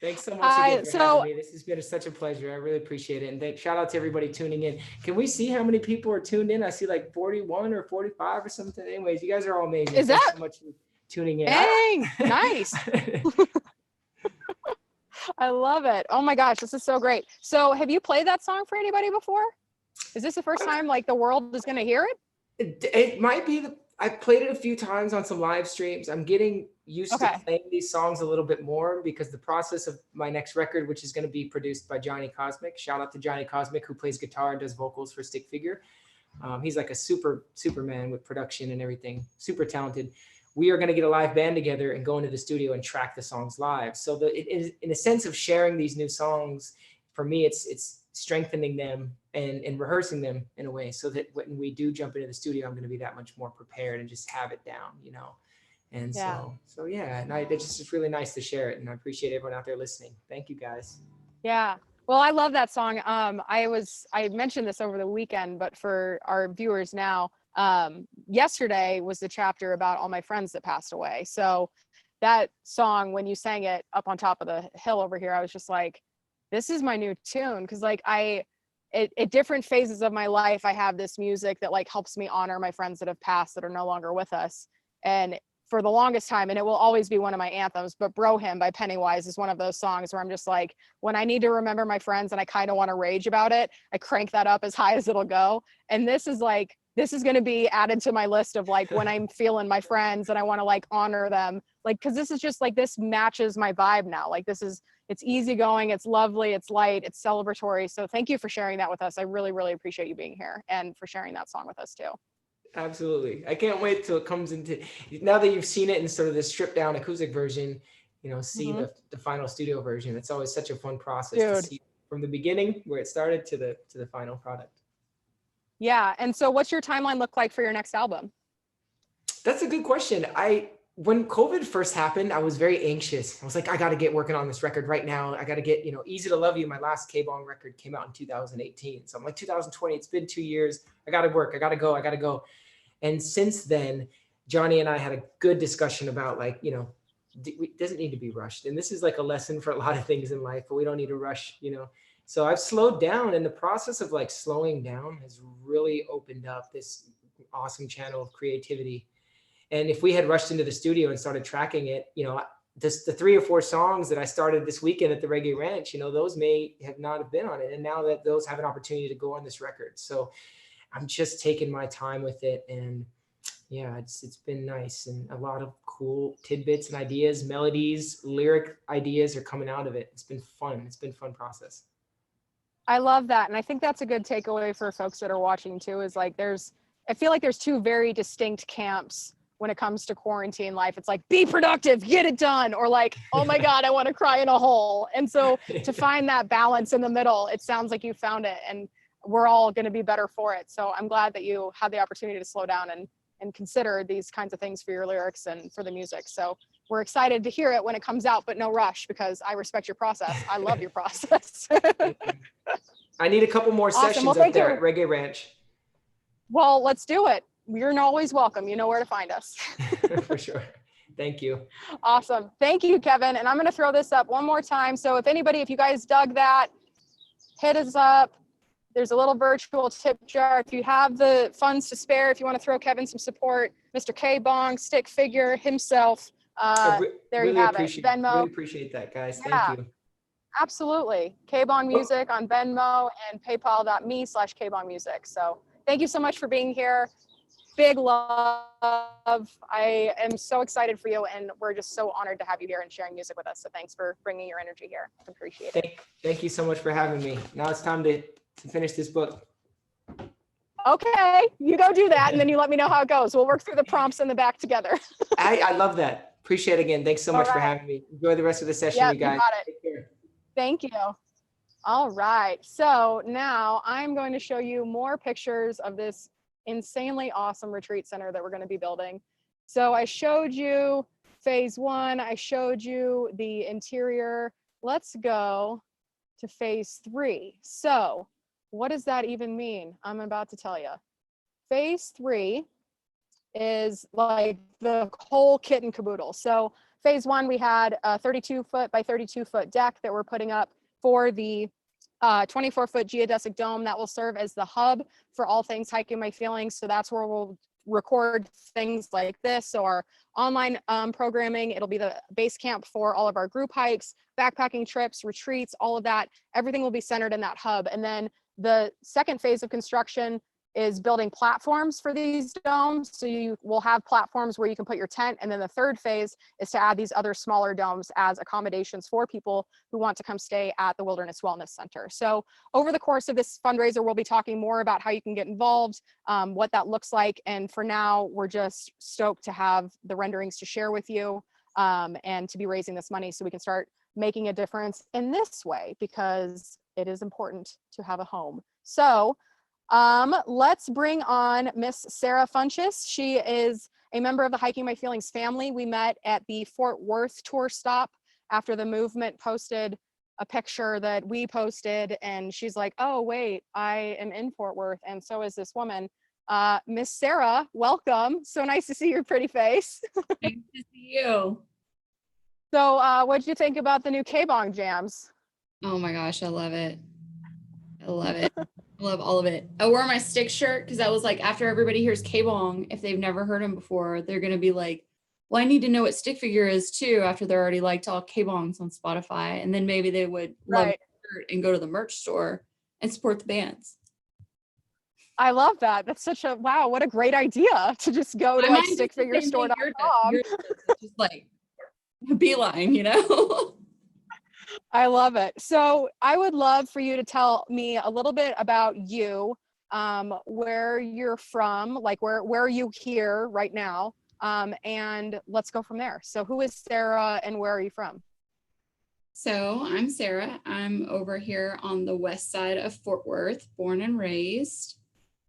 Thanks so much again for So having me. This has been such a pleasure. I really appreciate it. And shout out to everybody tuning in. Can we see how many people are tuned in? I see like 41 or 45 or something. Anyways, you guys are all amazing. Is Thanks that- so much for tuning in. dang, nice. I love it. Oh my gosh, this is so great. So have you played that song for anybody before? Is this the first time like the world is going to hear it? It might be I've played it a few times on some live streams. I'm getting used Okay. to playing these songs a little bit more because the process of my next record, which is going to be produced by Johnny Cosmic. Shout out to Johnny Cosmic, who plays guitar and does vocals for Stick Figure. He's like a superman with production and everything, super talented. We are going to get a live band together and go into the studio and track the songs live. So it is in a sense of sharing these new songs. For me, it's strengthening them and rehearsing them in a way so that when we do jump into the studio, I'm going to be that much more prepared and just have it down, you know? And Yeah. so yeah, and it's really nice to share it. And I appreciate everyone out there listening. Thank you guys. Yeah. Well, I love that song. I mentioned this over the weekend, but for our viewers now, yesterday was the chapter about all my friends that passed away. So that song, when you sang it up on top of the hill over here, I was just like, this is my new tune. Cause like at different phases of my life, I have this music that like helps me honor my friends that have passed that are no longer with us. And for the longest time, and it will always be one of my anthems, but Bro Hymn by Pennywise is one of those songs where I'm just like, when I need to remember my friends and I kind of want to rage about it, I crank that up as high as it'll go. And this is going to be added to my list of like when I'm feeling my friends and I want to like honor them, like, cause this is just like, this matches my vibe now. Like it's easygoing, it's lovely, it's light, it's celebratory. So thank you for sharing that with us. I really, really appreciate you being here and for sharing that song with us too. Absolutely. I can't wait till it comes into, now that you've seen it in sort of the stripped down acoustic version, you know, see the final studio version. It's always such a fun process to see from the beginning where it started to the final product. Yeah. And so what's your timeline look like for your next album? That's a good question. When COVID first happened, I was very anxious. I was like, I got to get working on this record right now. I got to get, Easy to Love You. My last KBong record came out in 2018. So I'm like, 2020, it's been 2 years. I got to work. I got to go. And since then, Johnny and I had a good discussion about like, it doesn't need to be rushed. And this is like a lesson for a lot of things in life, but we don't need to rush, So I've slowed down, and the process of like slowing down has really opened up this awesome channel of creativity. And if we had rushed into the studio and started tracking it, just the 3 or 4 songs that I started this weekend at the Reggae Ranch, those may have not have been on it. And now that those have an opportunity to go on this record. So I'm just taking my time with it. And yeah, it's been nice. And a lot of cool tidbits and ideas, melodies, lyric ideas are coming out of it. It's been fun. It's been a fun process. I love that. And I think that's a good takeaway for folks that are watching too, is like I feel like there's 2 very distinct camps when it comes to quarantine life. It's like, be productive, get it done. Or like, oh my God, I want to cry in a hole. And so to find that balance in the middle, it sounds like you found it, and we're all going to be better for it. So I'm glad that you had the opportunity to slow down and consider these kinds of things for your lyrics and for the music. So we're excited to hear it when it comes out, but no rush, because I respect your process. I love your process. I need a couple more sessions up there at Reggae Ranch. Well, let's do it. You're always welcome. You know where to find us. For sure. Thank you. Awesome. Thank you, Kevin. And I'm going to throw this up one more time. So if you guys dug that, hit us up, There's a little virtual tip jar. If you have the funds to spare, if you want to throw Kevin some support, Mr. KBong, stick figure himself, there you really have it. Venmo. Really appreciate that, guys. Yeah. Thank you. Absolutely. KBong Music on Venmo and paypal.me/KBong Music. So thank you so much for being here. Big love. I am so excited for you, and we're just so honored to have you here and sharing music with us. So thanks for bringing your energy here. Appreciate it. Thank you so much for having me. Now it's time to finish this book. Okay, you go do that, and then you let me know how it goes. We'll work through the prompts in the back together. I love that. Appreciate it again. Thanks so much for having me. Enjoy the rest of the session, you guys. You got it. Take care. Thank you. All right. So now I'm going to show you more pictures of this insanely awesome retreat center that we're going to be building. So I showed you phase 1. I showed you the interior. Let's go to phase 3. So what does that even mean? I'm about to tell you. Phase 3 is like the whole kit and caboodle. So phase 1, we had a 32-foot by 32-foot deck that we're putting up for the 24-foot geodesic dome that will serve as the hub for all things Hiking My Feelings. So that's where we'll record things like this. So our online programming, it'll be the base camp for all of our group hikes, backpacking trips, retreats, all of that. Everything will be centered in that hub. And then the second phase of construction is building platforms for these domes. So you will have platforms where you can put your tent. And then the third phase is to add these other smaller domes as accommodations for people who want to come stay at the Wilderness Wellness Center. So over the course of this fundraiser, we'll be talking more about how you can get involved, what that looks like. And for now, we're just stoked to have the renderings to share with you and to be raising this money so we can start making a difference in this way, because it is important to have a home. So let's bring on Miss Sara Funches. She is a member of the Hiking My Feelings family. We met at the Fort Worth tour stop after the movement posted a picture that we posted, and she's like, oh wait, I am in Fort Worth, and so is this woman. Miss Sara, welcome. So nice to see your pretty face. Nice to see you. So what did you think about the new KBong jams? Oh my gosh, I love it. I love it. I love all of it. I wore my stick shirt because I was like, after everybody hears KBong, if they've never heard him before, they're going to be like, well, I need to know what stick figure is too, after they're already liked all KBongs on Spotify. And then maybe they would love the shirt and go to the merch store and support the bands. I love that. That's such a, wow, what a great idea to just go to like stickfigurestore.com. Just like a beeline, you know? I love it. So I would love for you to tell me a little bit about you, where you're from, like where are you here right now? And let's go from there. So who is Sara and where are you from? So I'm Sara. I'm over here on the west side of Fort Worth, born and raised.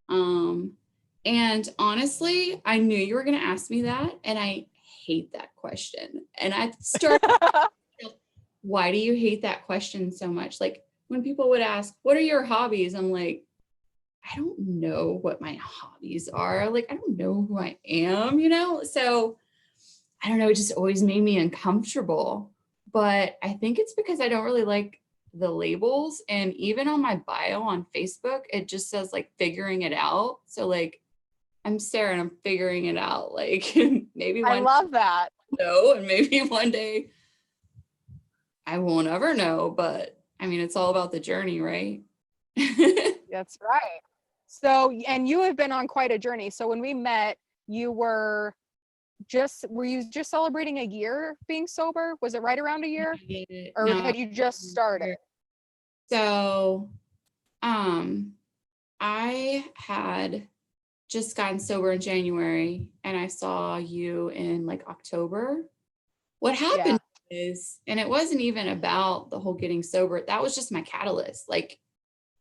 And honestly, I knew you were going to ask me that, and I hate that question. And I started, why do you hate that question so much? Like when people would ask, what are your hobbies? I'm like, I don't know what my hobbies are. Like, I don't know who I am, you know? So I don't know, it just always made me uncomfortable. But I think it's because I don't really like the labels. And even on my bio on Facebook, it just says like figuring it out. So like, I'm Sara and I'm figuring it out. Like maybe I love that. No, and maybe one day I won't ever know, but I mean, it's all about the journey, right? That's right. So, and you have been on quite a journey. So when we met, were you just celebrating a year being sober? Was it right around a year? Or had you just started? So, I had just gotten sober in January and I saw you in like October. What happened is, and it wasn't even about the whole getting sober. That was just my catalyst. Like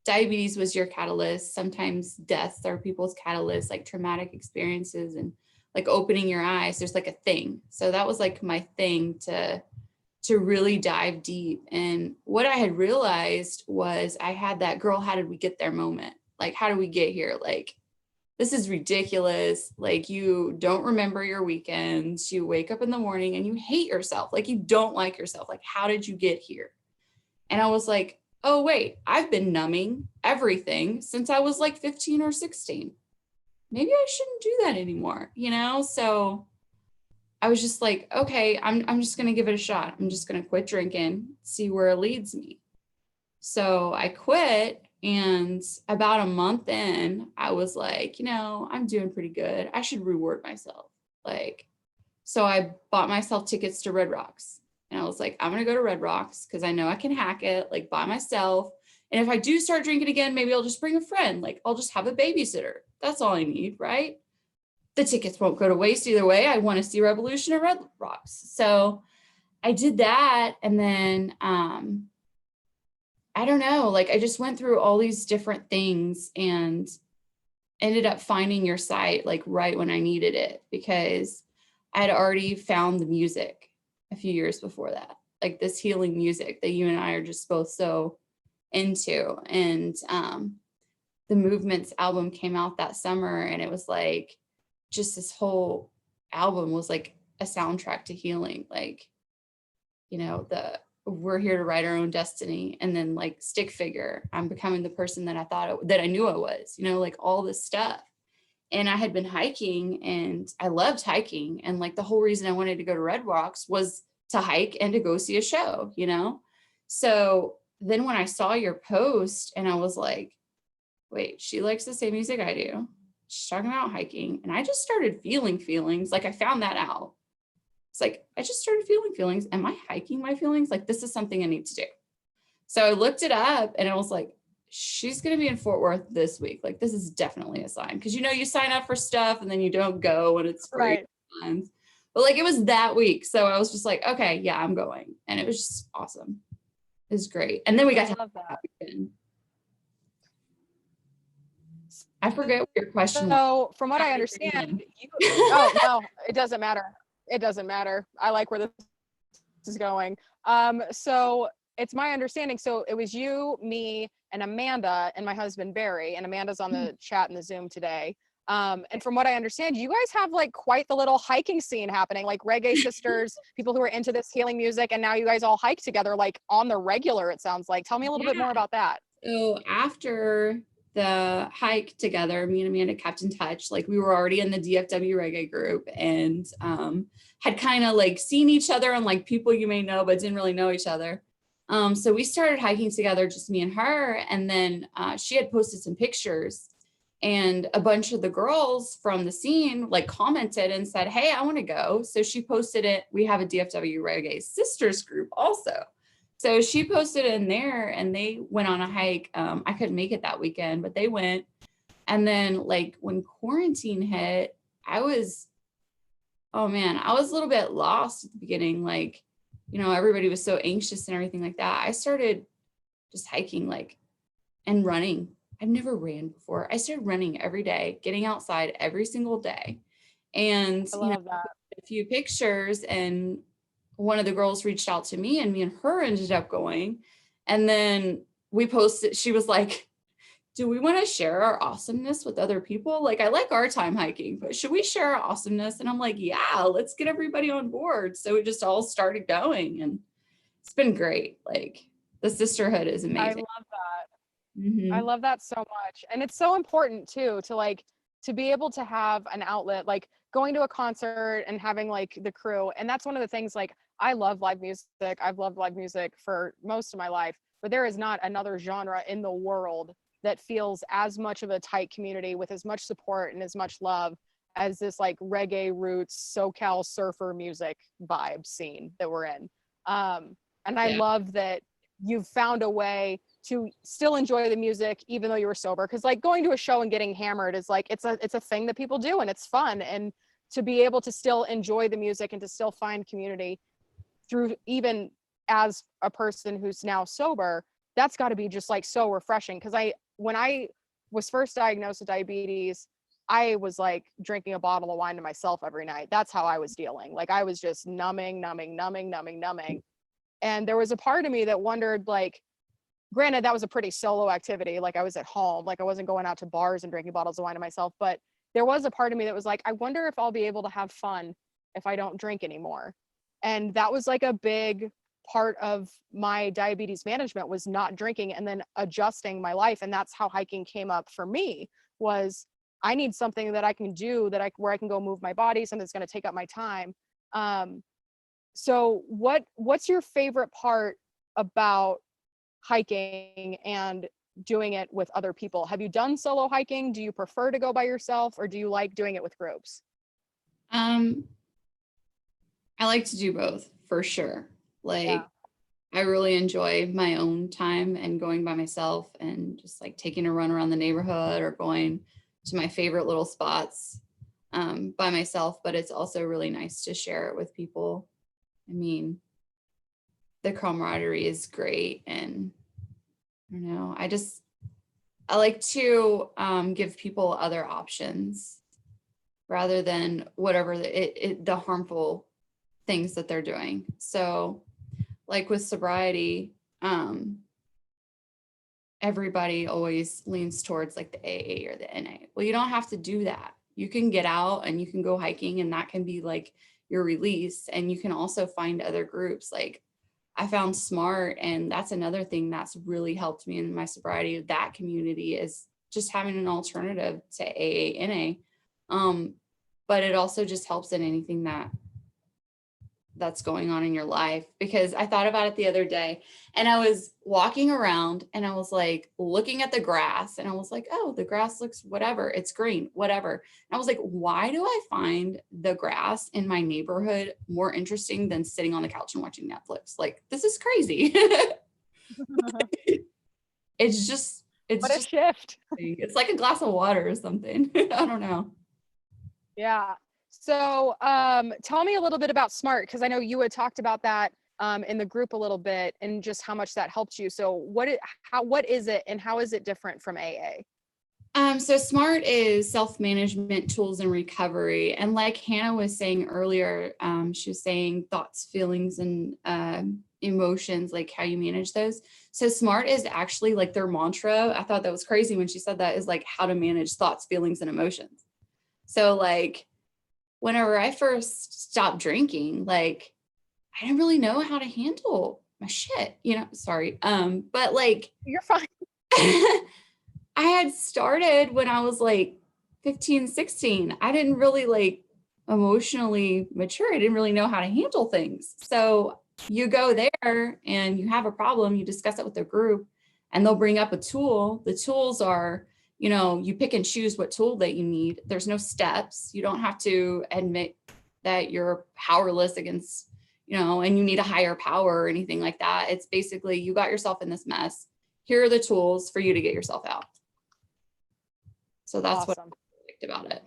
diabetes was your catalyst. Sometimes deaths are people's catalysts, like traumatic experiences and like opening your eyes. There's like a thing. So that was like my thing to really dive deep. And what I had realized was I had that girl, how did we get there moment? Like, how did we get here? Like, this is ridiculous. Like, you don't remember your weekends. You wake up in the morning and you hate yourself. Like, you don't like yourself. Like, how did you get here? And I was like, oh wait, I've been numbing everything since I was like 15 or 16. Maybe I shouldn't do that anymore, you know? So I was just like, okay, I'm just gonna give it a shot. I'm just gonna quit drinking, see where it leads me. So I quit, and about a month in, I was like, you know, I'm doing pretty good. I should reward myself. Like, so I bought myself tickets to Red Rocks. And I was like, I'm gonna go to Red Rocks because I know I can hack it like by myself. And if I do start drinking again, maybe I'll just bring a friend. Like I'll just have a babysitter. That's all I need, right? The tickets won't go to waste either way. I want to see Revolution at Red Rocks. So I did that. And then I don't know, like I just went through all these different things and ended up finding your site like right when I needed it, because I had already found the music a few years before that, like this healing music that you and I are just both so into. And the Movements album came out that summer, and it was like just this whole album was like a soundtrack to healing. Like, you know, we're here to write our own destiny, and then like Stick Figure, I'm becoming the person that I knew I was, you know, like all this stuff. And I had been hiking, and I loved hiking, and like the whole reason I wanted to go to Red Rocks was to hike and to go see a show, you know. So then when I saw your post, and I was like, wait, she likes the same music I do, she's talking about hiking, and I just started feeling feelings. Like I found that out. It's like, I just started feeling feelings. Am I hiking my feelings? Like, this is something I need to do. So I looked it up, and I was like, she's going to be in Fort Worth this week. Like, this is definitely a sign. Cause you know, you sign up for stuff and then you don't go and it's free. Right. Sometimes. But like, it was that week. So I was just like, okay, yeah, I'm going. And it was just awesome. It was great. And then we got to have that weekend. I forget what your question was. So from what I understand, oh no, it doesn't matter. It doesn't matter. I like where this is going. So it's my understanding. So it was you, me, and Amanda, and my husband Barry. And Amanda's on the chat in the Zoom today. And from what I understand, you guys have like quite the little hiking scene happening, like reggae sisters, people who are into this healing music, and now you guys all hike together like on the regular, it sounds like. Tell me a little bit more about that. So after the hike together, me and Amanda kept in touch. Like we were already in the DFW reggae group, and had kind of like seen each other and like people you may know, but didn't really know each other. So we started hiking together, just me and her. And then she had posted some pictures, and a bunch of the girls from the scene like commented and said, hey, I want to go. So she posted it. We have a DFW reggae sisters group also. So she posted it in there, and they went on a hike. I couldn't make it that weekend, but they went. And then like when quarantine hit, I was a little bit lost at the beginning. Like, you know, everybody was so anxious and everything like that. I started just hiking like and running. I've never ran before. I started running every day, getting outside every single day. And I love that. a few pictures, and one of the girls reached out to me, and me and her ended up going. And then we posted, she was like, do we want to share our awesomeness with other people? Like, I like our time hiking, but should we share our awesomeness? And I'm like, yeah, let's get everybody on board. So we just all started going, and it's been great. Like the sisterhood is amazing. I love that. Mm-hmm. I love that so much. And it's so important too, to be able to have an outlet, like going to a concert and having like the crew. And that's one of the things, like, I love live music. I've loved live music for most of my life, but there is not another genre in the world that feels as much of a tight community with as much support and as much love as this like reggae roots SoCal surfer music vibe scene that we're in. And I love that you've found a way to still enjoy the music even though you were sober, because like going to a show and getting hammered is like it's a thing that people do, and it's fun. And to be able to still enjoy the music and to still find community through, even as a person who's now sober, that's got to be just like so refreshing. Because when I was first diagnosed with diabetes, I was like drinking a bottle of wine to myself every night. That's how I was dealing. Like I was just numbing. And there was a part of me that wondered, like, granted, that was a pretty solo activity. Like I was at home, like I wasn't going out to bars and drinking bottles of wine to myself, but there was a part of me that was like, I wonder if I'll be able to have fun if I don't drink anymore. And that was like a big part of my diabetes management was not drinking and then adjusting my life. And that's how hiking came up for me, was I need something that I can do where I can go move my body, something that's going to take up my time. So what's your favorite part about hiking and doing it with other people? Have you done solo hiking? Do you prefer to go by yourself, or do you like doing it with groups? I like to do both for sure. Like, Yeah. I really enjoy my own time and going by myself and just like taking a run around the neighborhood or going to my favorite little spots by myself. But it's also really nice to share it with people. I mean, the camaraderie is great. And I don't know, I like to give people other options rather than whatever the harmful things that they're doing. So like with sobriety, everybody always leans towards like the AA or the NA. Well, you don't have to do that. You can get out and you can go hiking, and that can be like your release. And you can also find other groups. Like I found SMART, and that's another thing that's really helped me in my sobriety. That community is just having an alternative to AA, NA. But it also just helps in anything that's going on in your life. Because I thought about it the other day, and I was walking around and I was like looking at the grass, and I was like, oh, the grass looks whatever, it's green, whatever. And I was like, why do I find the grass in my neighborhood more interesting than sitting on the couch and watching Netflix? Like, this is crazy. It's What a just shift. it's like a glass of water or something. I don't know. Yeah. So tell me a little bit about SMART, because I know you had talked about that in the group a little bit, and just how much that helped you. So what is it, and how is it different from AA? So SMART is self-management tools and recovery. And like Hannah was saying earlier, she was saying thoughts, feelings, and emotions, like how you manage those. So SMART is actually like their mantra. I thought that was crazy when she said that, is like how to manage thoughts, feelings, and emotions. So like whenever I first stopped drinking, like I didn't really know how to handle my shit, sorry. But like, You're fine. I had started when I was like 15, 16. I didn't really like emotionally mature. I didn't really know how to handle things. So you go there and you have a problem, you discuss it with the group, and they'll bring up a tool. The tools are, you pick and choose what tool that you need. There's no steps. You don't have to admit that you're powerless against, and you need a higher power or anything like that. It's basically, you got yourself in this mess. Here are the tools for you to get yourself out. So that's Awesome. what I liked about it.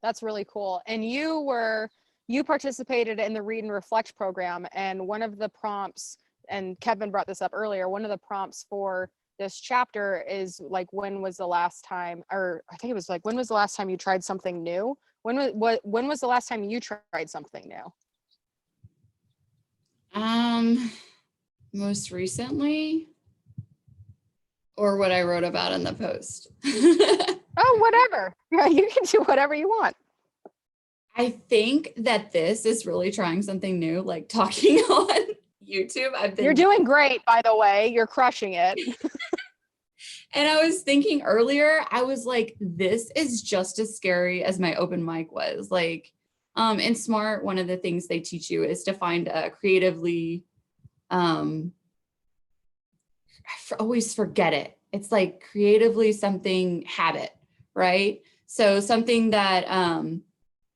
That's really cool. And you participated in the Read and Reflect program, and one of the prompts, and Kevin brought this up earlier, one of the prompts for this chapter is like, when was the last time, or I think it was like, when was the last time you tried something new? When was the last time you tried something new? Most recently, or what I wrote about in the post. Oh, whatever. Yeah, you can do whatever you want. I think that this is really trying something new, like talking on YouTube. You're doing great, by the way. You're crushing it. And I was thinking earlier, I was like, this is just as scary as my open mic was. Like, in SMART, one of the things they teach you is to find a creatively, I always forget it. It's like creatively something habit, right? So something that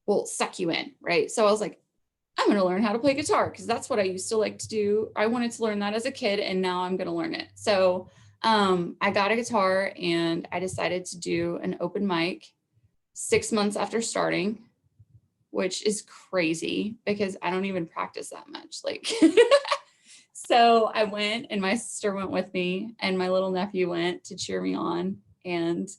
will suck you in, right? So I was like, I'm going to learn how to play guitar, because that's what I used to like to do. I wanted to learn that as a kid, and now I'm going to learn it. So I got a guitar, and I decided to do an open mic 6 months after starting, which is crazy because I don't even practice that much. Like, so I went, and my sister went with me, and my little nephew went to cheer me on. And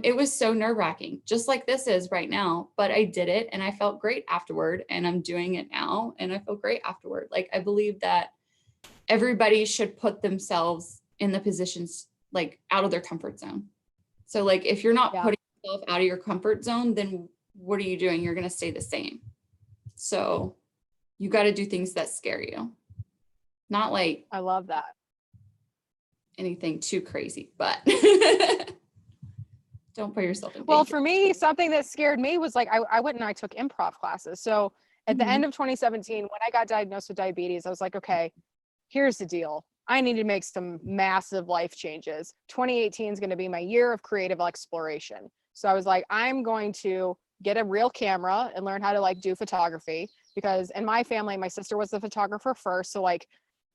it was so nerve-wracking, just like this is right now, but I did it, and I felt great afterward, and I'm doing it now, and I feel great afterward. Like, I believe that everybody should put themselves in the positions, like, out of their comfort zone. So like, if you're not putting yourself out of your comfort zone, then what are you doing? You're going to stay the same. So you got to do things that scare you. Not like I love that. anything too crazy, but don't put yourself in danger. Well, for me, something that scared me was like I went and I took improv classes. So at the end of 2017, when I got diagnosed with diabetes, I was like, okay, here's the deal. I need to make some massive life changes. 2018 is going to be my year of creative exploration. So I was like, I'm going to get a real camera and learn how to like do photography, because in my family, my sister was the photographer first. So like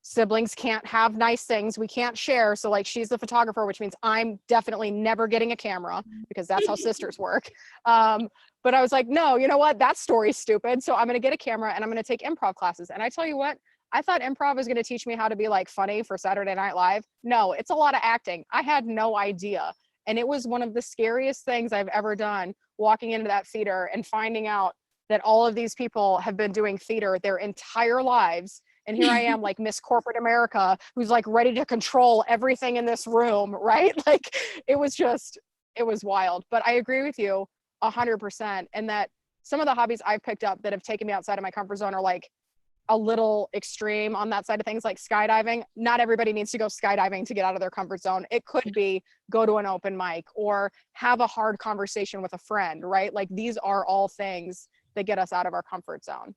siblings can't have nice things. We can't share. So like she's the photographer, which means I'm definitely never getting a camera because that's how sisters work. But I was like, no, you know what? That story's stupid. So I'm going to get a camera and I'm going to take improv classes. And I tell you what, I thought improv was going to teach me how to be like funny for Saturday Night Live. No, it's a lot of acting. I had no idea. And it was one of the scariest things I've ever done, walking into that theater and finding out that all of these people have been doing theater their entire lives. And here I am, like Miss Corporate America, who's like ready to control everything in this room, right? Like it was wild. But I agree with you 100%. And that some of the hobbies I've picked up that have taken me outside of my comfort zone are like a little extreme on that side of things, like skydiving. Not everybody needs to go skydiving to get out of their comfort zone. It could be go to an open mic or have a hard conversation with a friend, right? Like these are all things that get us out of our comfort zone.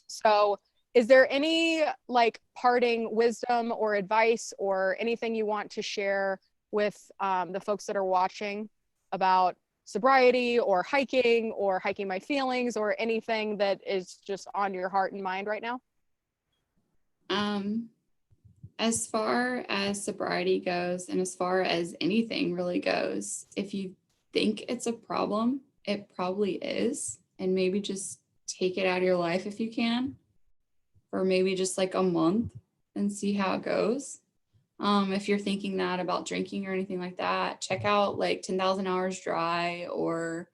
So is there any like parting wisdom or advice or anything you want to share with the folks that are watching about sobriety or hiking my feelings or anything that is just on your heart and mind right now? As far as sobriety goes, and as far as anything really goes, if you think it's a problem, it probably is. And maybe just take it out of your life if you can, or maybe just like a month and see how it goes. If you're thinking that about drinking or anything like that, check out like 10,000 Hours Dry or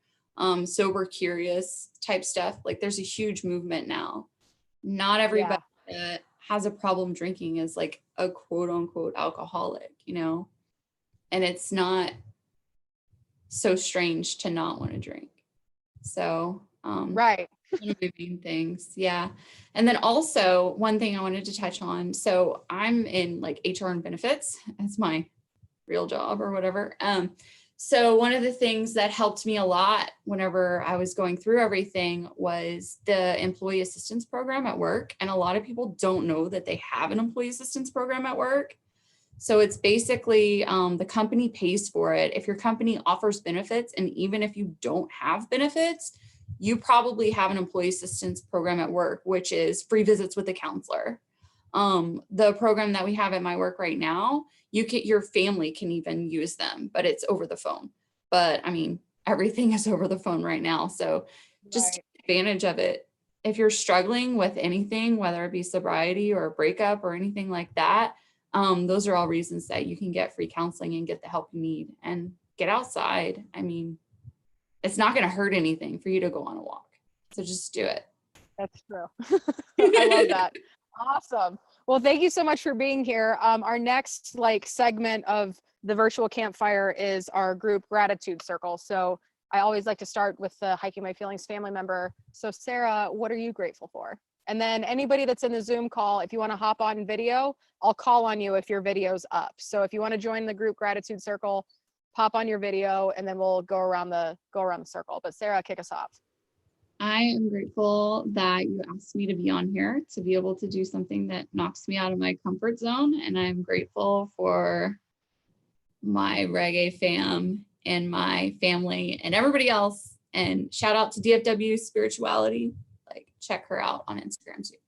Sober Curious type stuff. Like there's a huge movement now. Not everybody that has a problem drinking is like a quote unquote alcoholic, you know, and it's not so strange to not want to drink. So, right. one of the main things. Yeah. And then also one thing I wanted to touch on. So I'm in like HR and benefits. That's my real job or whatever. So one of the things that helped me a lot whenever I was going through everything was the employee assistance program at work. And a lot of people don't know that they have an employee assistance program at work. So it's basically the company pays for it. If your company offers benefits, and even if you don't have benefits, you probably have an employee assistance program at work, which is free visits with a counselor. The program that we have at my work right now, your family can even use them, but it's over the phone. But I mean, everything is over the phone right now. So just take advantage of it. If you're struggling with anything, whether it be sobriety or a breakup or anything like that, those are all reasons that you can get free counseling and get the help you need and get outside. I mean, it's not going to hurt anything for you to go on a walk. So just do it. That's true. I love that. Awesome. Well, thank you so much for being here. Our next like segment of the virtual campfire is our group gratitude circle. So I always like to start with the Hiking My Feelings family member. So Sara, what are you grateful for? And then anybody that's in the Zoom call, if you want to hop on video, I'll call on you if your video's up. So if you want to join the group gratitude circle, pop on your video and then we'll go around the circle. But Sara, kick us off. I am grateful that you asked me to be on here to be able to do something that knocks me out of my comfort zone. And I'm grateful for my reggae fam and my family and everybody else. And shout out to DFW Spirituality. Like check her out on Instagram too.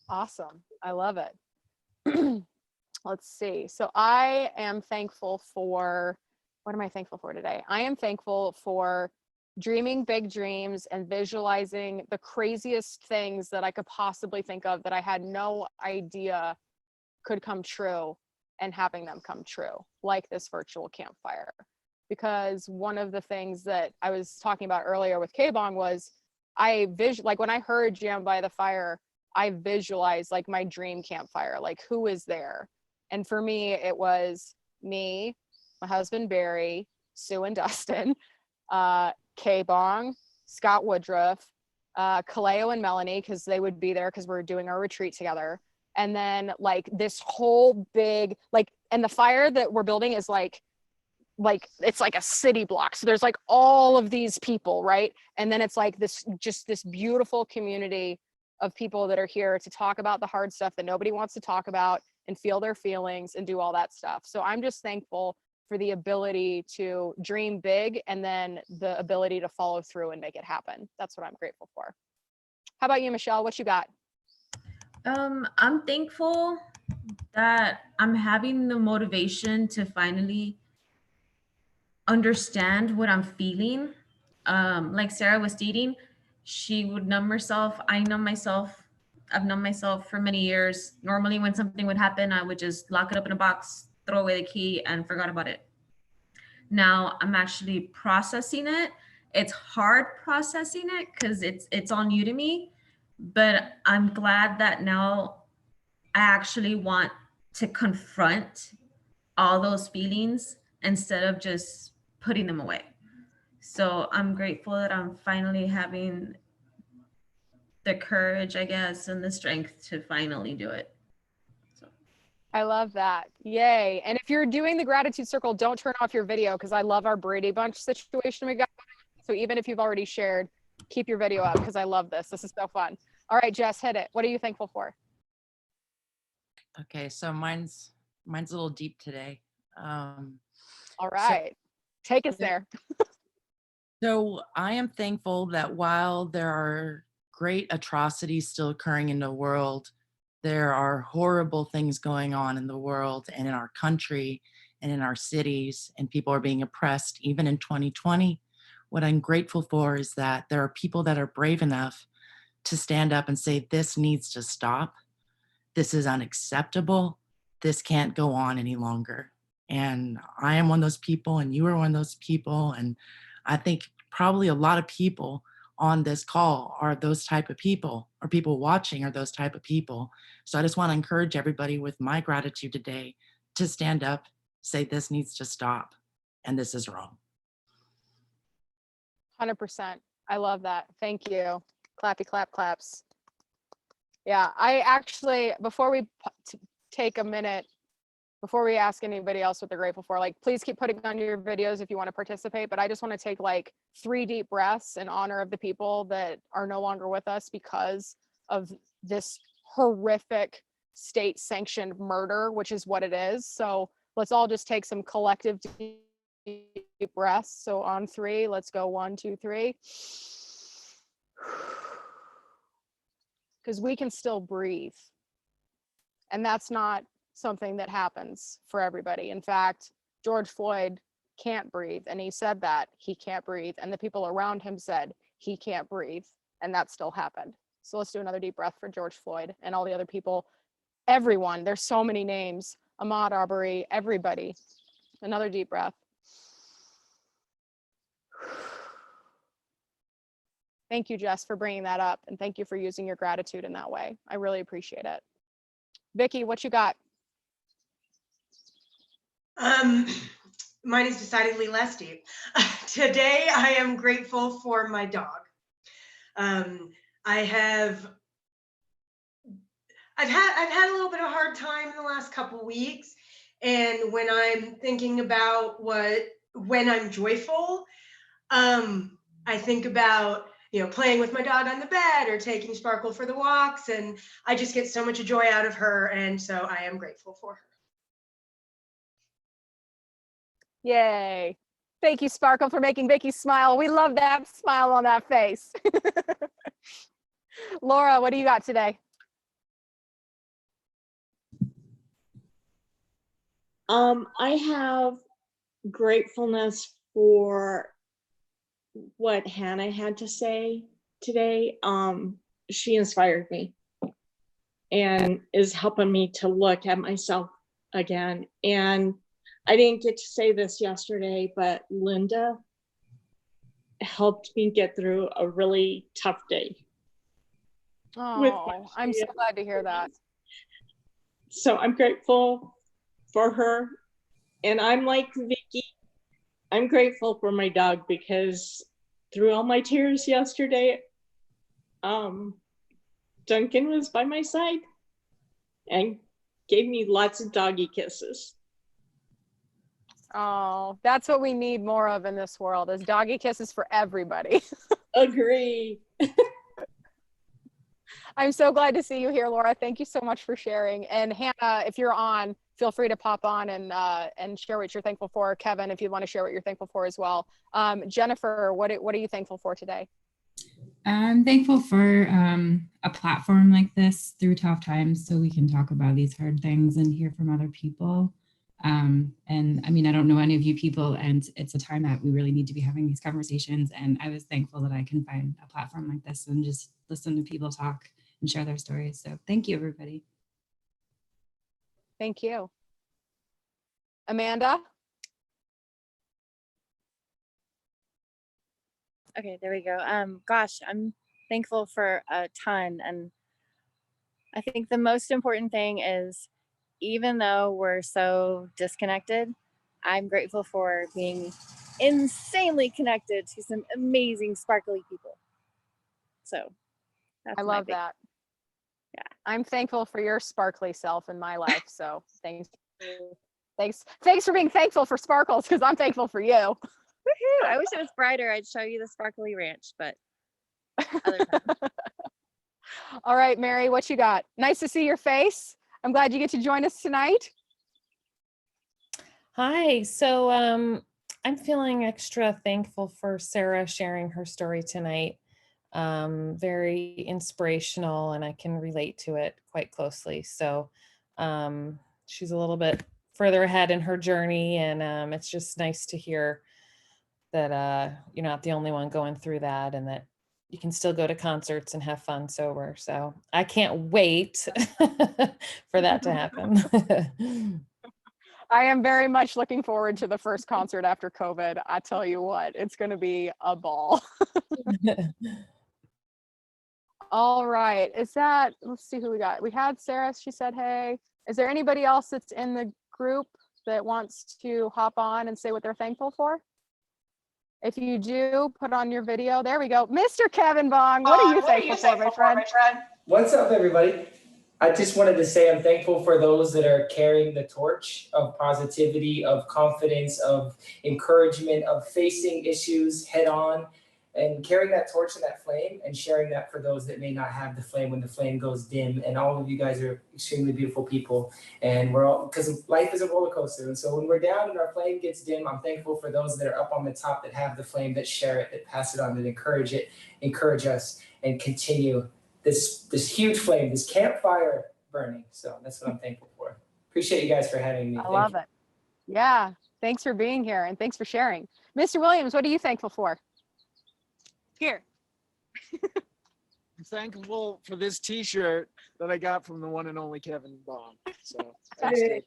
Awesome. I love it. Let's see. So I am thankful for, what am I thankful for today? I am thankful for dreaming big dreams and visualizing the craziest things that I could possibly think of that I had no idea could come true, and having them come true, like this virtual campfire. Because one of the things that I was talking about earlier with KBong was like when I heard Jam by the Fire, I visualized like my dream campfire, like who is there? And for me, it was me, my husband, Barry, Sue and Dustin, KBong, Scott Woodruff, Kaleo and Melanie, because they would be there because we're doing our retreat together. And then like this whole big, like, and the fire that we're building is like it's like a city block. So there's like all of these people, right? And then it's like this, just this beautiful community of people that are here to talk about the hard stuff that nobody wants to talk about and feel their feelings and do all that stuff. So I'm just thankful for the ability to dream big and then the ability to follow through and make it happen. That's what I'm grateful for. How about you, Michelle? What you got? I'm thankful that I'm having the motivation to finally understand what I'm feeling. Like Sara was stating, she would numb herself. I numb myself. I've numbed myself for many years. Normally when something would happen, I would just lock it up in a box, throw away the key, and forgot about it. Now I'm actually processing it. It's hard processing it because it's all new to me, but I'm glad that now I actually want to confront all those feelings instead of just putting them away. So I'm grateful that I'm finally having the courage, I guess, and the strength to finally do it. So. I love that. Yay. And if you're doing the gratitude circle, don't turn off your video because I love our Brady Bunch situation we got. So even if you've already shared, keep your video up because I love this. This is so fun. All right, Jess, hit it. What are you thankful for? Okay, so mine's a little deep today. All right. Take us there. So I am thankful that while there are great atrocities still occurring in the world, there are horrible things going on in the world and in our country and in our cities, and people are being oppressed even in 2020. What I'm grateful for is that there are people that are brave enough to stand up and say, this needs to stop. This is unacceptable. This can't go on any longer. And I am one of those people, and you are one of those people. And I think probably a lot of people on this call are those type of people, or people watching are those type of people. So I just want to encourage everybody with my gratitude today to stand up, say this needs to stop, and this is wrong. 100%. I love that. Thank you. Clappy clap claps. Yeah, I actually, before we take a minute, before we ask anybody else what they're grateful for, like, please keep putting on your videos if you want to participate, but I just want to take like 3 deep breaths in honor of the people that are no longer with us because of this horrific state sanctioned murder, which is what it is. So let's all just take some collective deep breaths. So on 3, let's go 1, 2, 3. Because we can still breathe. And that's not something that happens for everybody. In fact, George Floyd can't breathe. And he said that he can't breathe. And the people around him said he can't breathe. And that still happened. So let's do another deep breath for George Floyd and all the other people. Everyone, there's so many names. Ahmaud Arbery, everybody. Another deep breath. Thank you, Jess, for bringing that up. And thank you for using your gratitude in that way. I really appreciate it. Vicki, what you got? Mine is decidedly less deep. Today, I am grateful for my dog. I've had a little bit of a hard time in the last couple weeks. And when I'm thinking about when I'm joyful, I think about, playing with my dog on the bed or taking Sparkle for the walks. And I just get so much joy out of her. And so I am grateful for her. Yay. Thank you, Sparkle, for making Vicki smile. We love that smile on that face. Laura, what do you got today? I have gratefulness for what Hannah had to say today. She inspired me and is helping me to look at myself again. And I didn't get to say this yesterday, but Linda helped me get through a really tough day. Oh, I'm so glad to hear that. So I'm grateful for her. And I'm like Vicki, I'm grateful for my dog because through all my tears yesterday, Duncan was by my side and gave me lots of doggy kisses. Oh, that's what we need more of in this world, is doggy kisses for everybody. Agree. I'm so glad to see you here, Laura. Thank you so much for sharing. And Hannah, if you're on, feel free to pop on and share what you're thankful for. Kevin, if you want to share what you're thankful for as well. Jennifer, what are you thankful for today? I'm thankful for a platform like this through tough times so we can talk about these hard things and hear from other people. And I mean, I don't know any of you people, and it's a time that we really need to be having these conversations. And I was thankful that I can find a platform like this and just listen to people talk and share their stories. So thank you, everybody. Thank you. Amanda? Okay, there we go. Gosh, I'm thankful for a ton. And I think the most important thing is, even though we're so disconnected, I'm grateful for being insanely connected to some amazing, sparkly people. So that's I love that. Yeah. I'm thankful for your sparkly self in my life. So thanks for being thankful for sparkles, because I'm thankful for you. Woohoo! I wish it was brighter. I'd show you the sparkly ranch, but other time. All right, Mary, what you got? Nice to see your face. I'm glad you get to join us tonight. Hi. So I'm feeling extra thankful for Sara sharing her story tonight. Very inspirational, and I can relate to it quite closely. So she's a little bit further ahead in her journey, and it's just nice to hear that you're not the only one going through that, and that you can still go to concerts and have fun sober. So I can't wait for that to happen. I am very much looking forward to the first concert after COVID. I tell you what, it's going to be a ball. All right. Let's see who we got. We had Sara, she said, hey. Is there anybody else that's in the group that wants to hop on and say what they're thankful for? If you do, put on your video. There we go. Mr. Kevin Bong, what are you thankful for, my friend? What's up, everybody? I just wanted to say I'm thankful for those that are carrying the torch of positivity, of confidence, of encouragement, of facing issues head on, and carrying that torch and that flame and sharing that for those that may not have the flame when the flame goes dim. And all of you guys are extremely beautiful people. And we're all, because life is a roller coaster. And so when we're down and our flame gets dim, I'm thankful for those that are up on the top that have the flame, that share it, that pass it on, that encourage us, and continue this huge flame, this campfire burning. So that's what I'm thankful for. Appreciate you guys for having me. I love it. Yeah. Thanks for being here, and thanks for sharing. Mr. Williams, what are you thankful for? Here. I'm thankful for this t-shirt that I got from the one and only Kevin Bong. So thanks, Kate.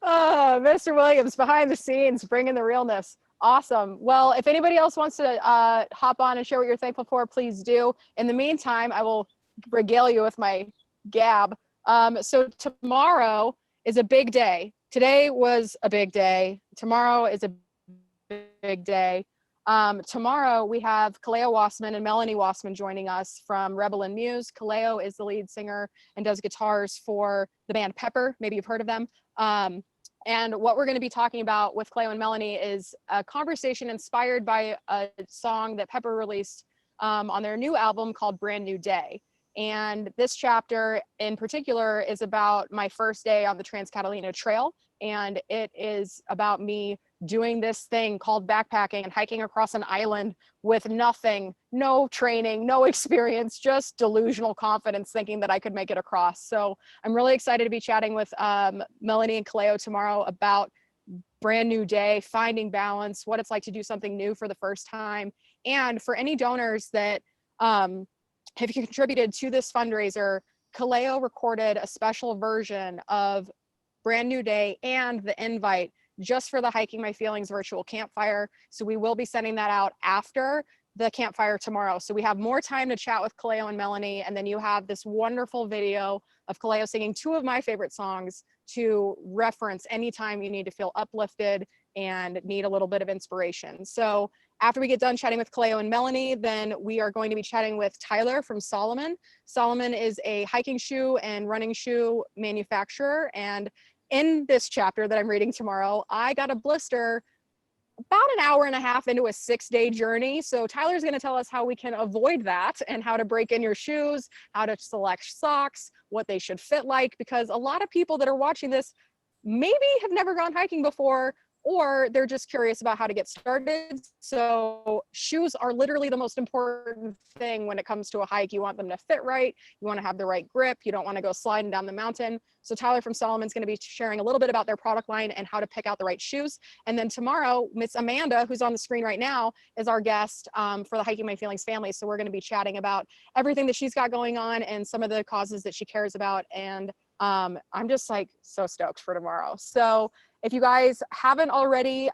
Oh, Mr. Williams, behind the scenes, bringing the realness. Awesome. Well, if anybody else wants to hop on and share what you're thankful for, please do. In the meantime, I will regale you with my gab. So tomorrow is a big day. Today was a big day. Tomorrow is a big day. Tomorrow we have Kaleo Wassman and Melanie Wassman joining us from Rebel and Muse. Kaleo is the lead singer and does guitars for the band Pepper. Maybe you've heard of them. And what we're going to be talking about with Kaleo and Melanie is a conversation inspired by a song that Pepper released on their new album called Brand New Day. And this chapter in particular is about my first day on the Trans Catalina Trail. And it is about me doing this thing called backpacking and hiking across an island with nothing, no training, no experience, just delusional confidence thinking that I could make it across. So I'm really excited to be chatting with Melanie and Kaleo tomorrow about Brand New Day, finding balance, what it's like to do something new for the first time. And for any donors that have contributed to this fundraiser, Kaleo recorded a special version of Brand New Day and the invite just for the Hiking My Feelings virtual campfire. So we will be sending that out after the campfire tomorrow. So we have more time to chat with Kaleo and Melanie, and then you have this wonderful video of Kaleo singing two of my favorite songs to reference anytime you need to feel uplifted and need a little bit of inspiration. So After we get done chatting with Kaleo and Melanie, then we are going to be chatting with Tyler from Solomon. Solomon is a hiking shoe and running shoe manufacturer. And in this chapter that I'm reading tomorrow, I got a blister about an hour and a half into a 6-day journey. So Tyler's going to tell us how we can avoid that and how to break in your shoes, how to select socks, what they should fit like, because a lot of people that are watching this maybe have never gone hiking before, or they're just curious about how to get started. So shoes are literally the most important thing when it comes to a hike. You want them to fit right. You want to have the right grip. You don't want to go sliding down the mountain. So Tyler from Solomon's going to be sharing a little bit about their product line and how to pick out the right shoes. And then tomorrow, Miss Amanda, who's on the screen right now, is our guest for the Hiking My Feelings family. So we're going to be chatting about everything that she's got going on and some of the causes that she cares about. And I'm just like so stoked for tomorrow. So if you guys haven't already,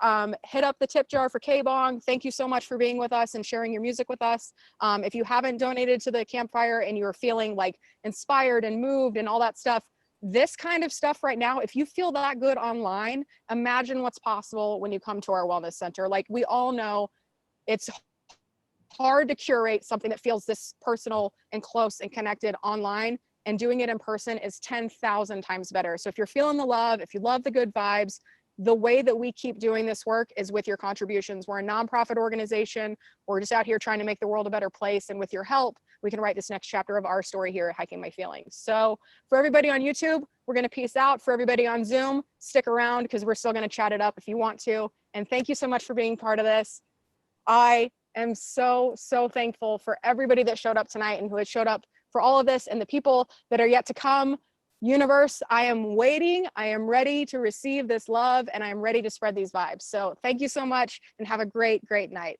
hit up the tip jar for KBong. Thank you so much for being with us and sharing your music with us. If you haven't donated to the Campfire and you're feeling like inspired and moved and all that stuff, this kind of stuff right now, if you feel that good online, imagine what's possible when you come to our wellness center. Like we all know, it's hard to curate something that feels this personal and close and connected online, and doing it in person is 10,000 times better. So if you're feeling the love, if you love the good vibes, the way that we keep doing this work is with your contributions. We're a nonprofit organization. We're just out here trying to make the world a better place. And with your help, we can write this next chapter of our story here at Hiking My Feelings. So for everybody on YouTube, we're going to peace out. For everybody on Zoom, stick around because we're still going to chat it up if you want to. And thank you so much for being part of this. I am so, so thankful for everybody that showed up tonight and who has showed up for all of this and the people that are yet to come. Universe, I am waiting. I am ready to receive this love and I'm ready to spread these vibes. So thank you so much and have a great, great night.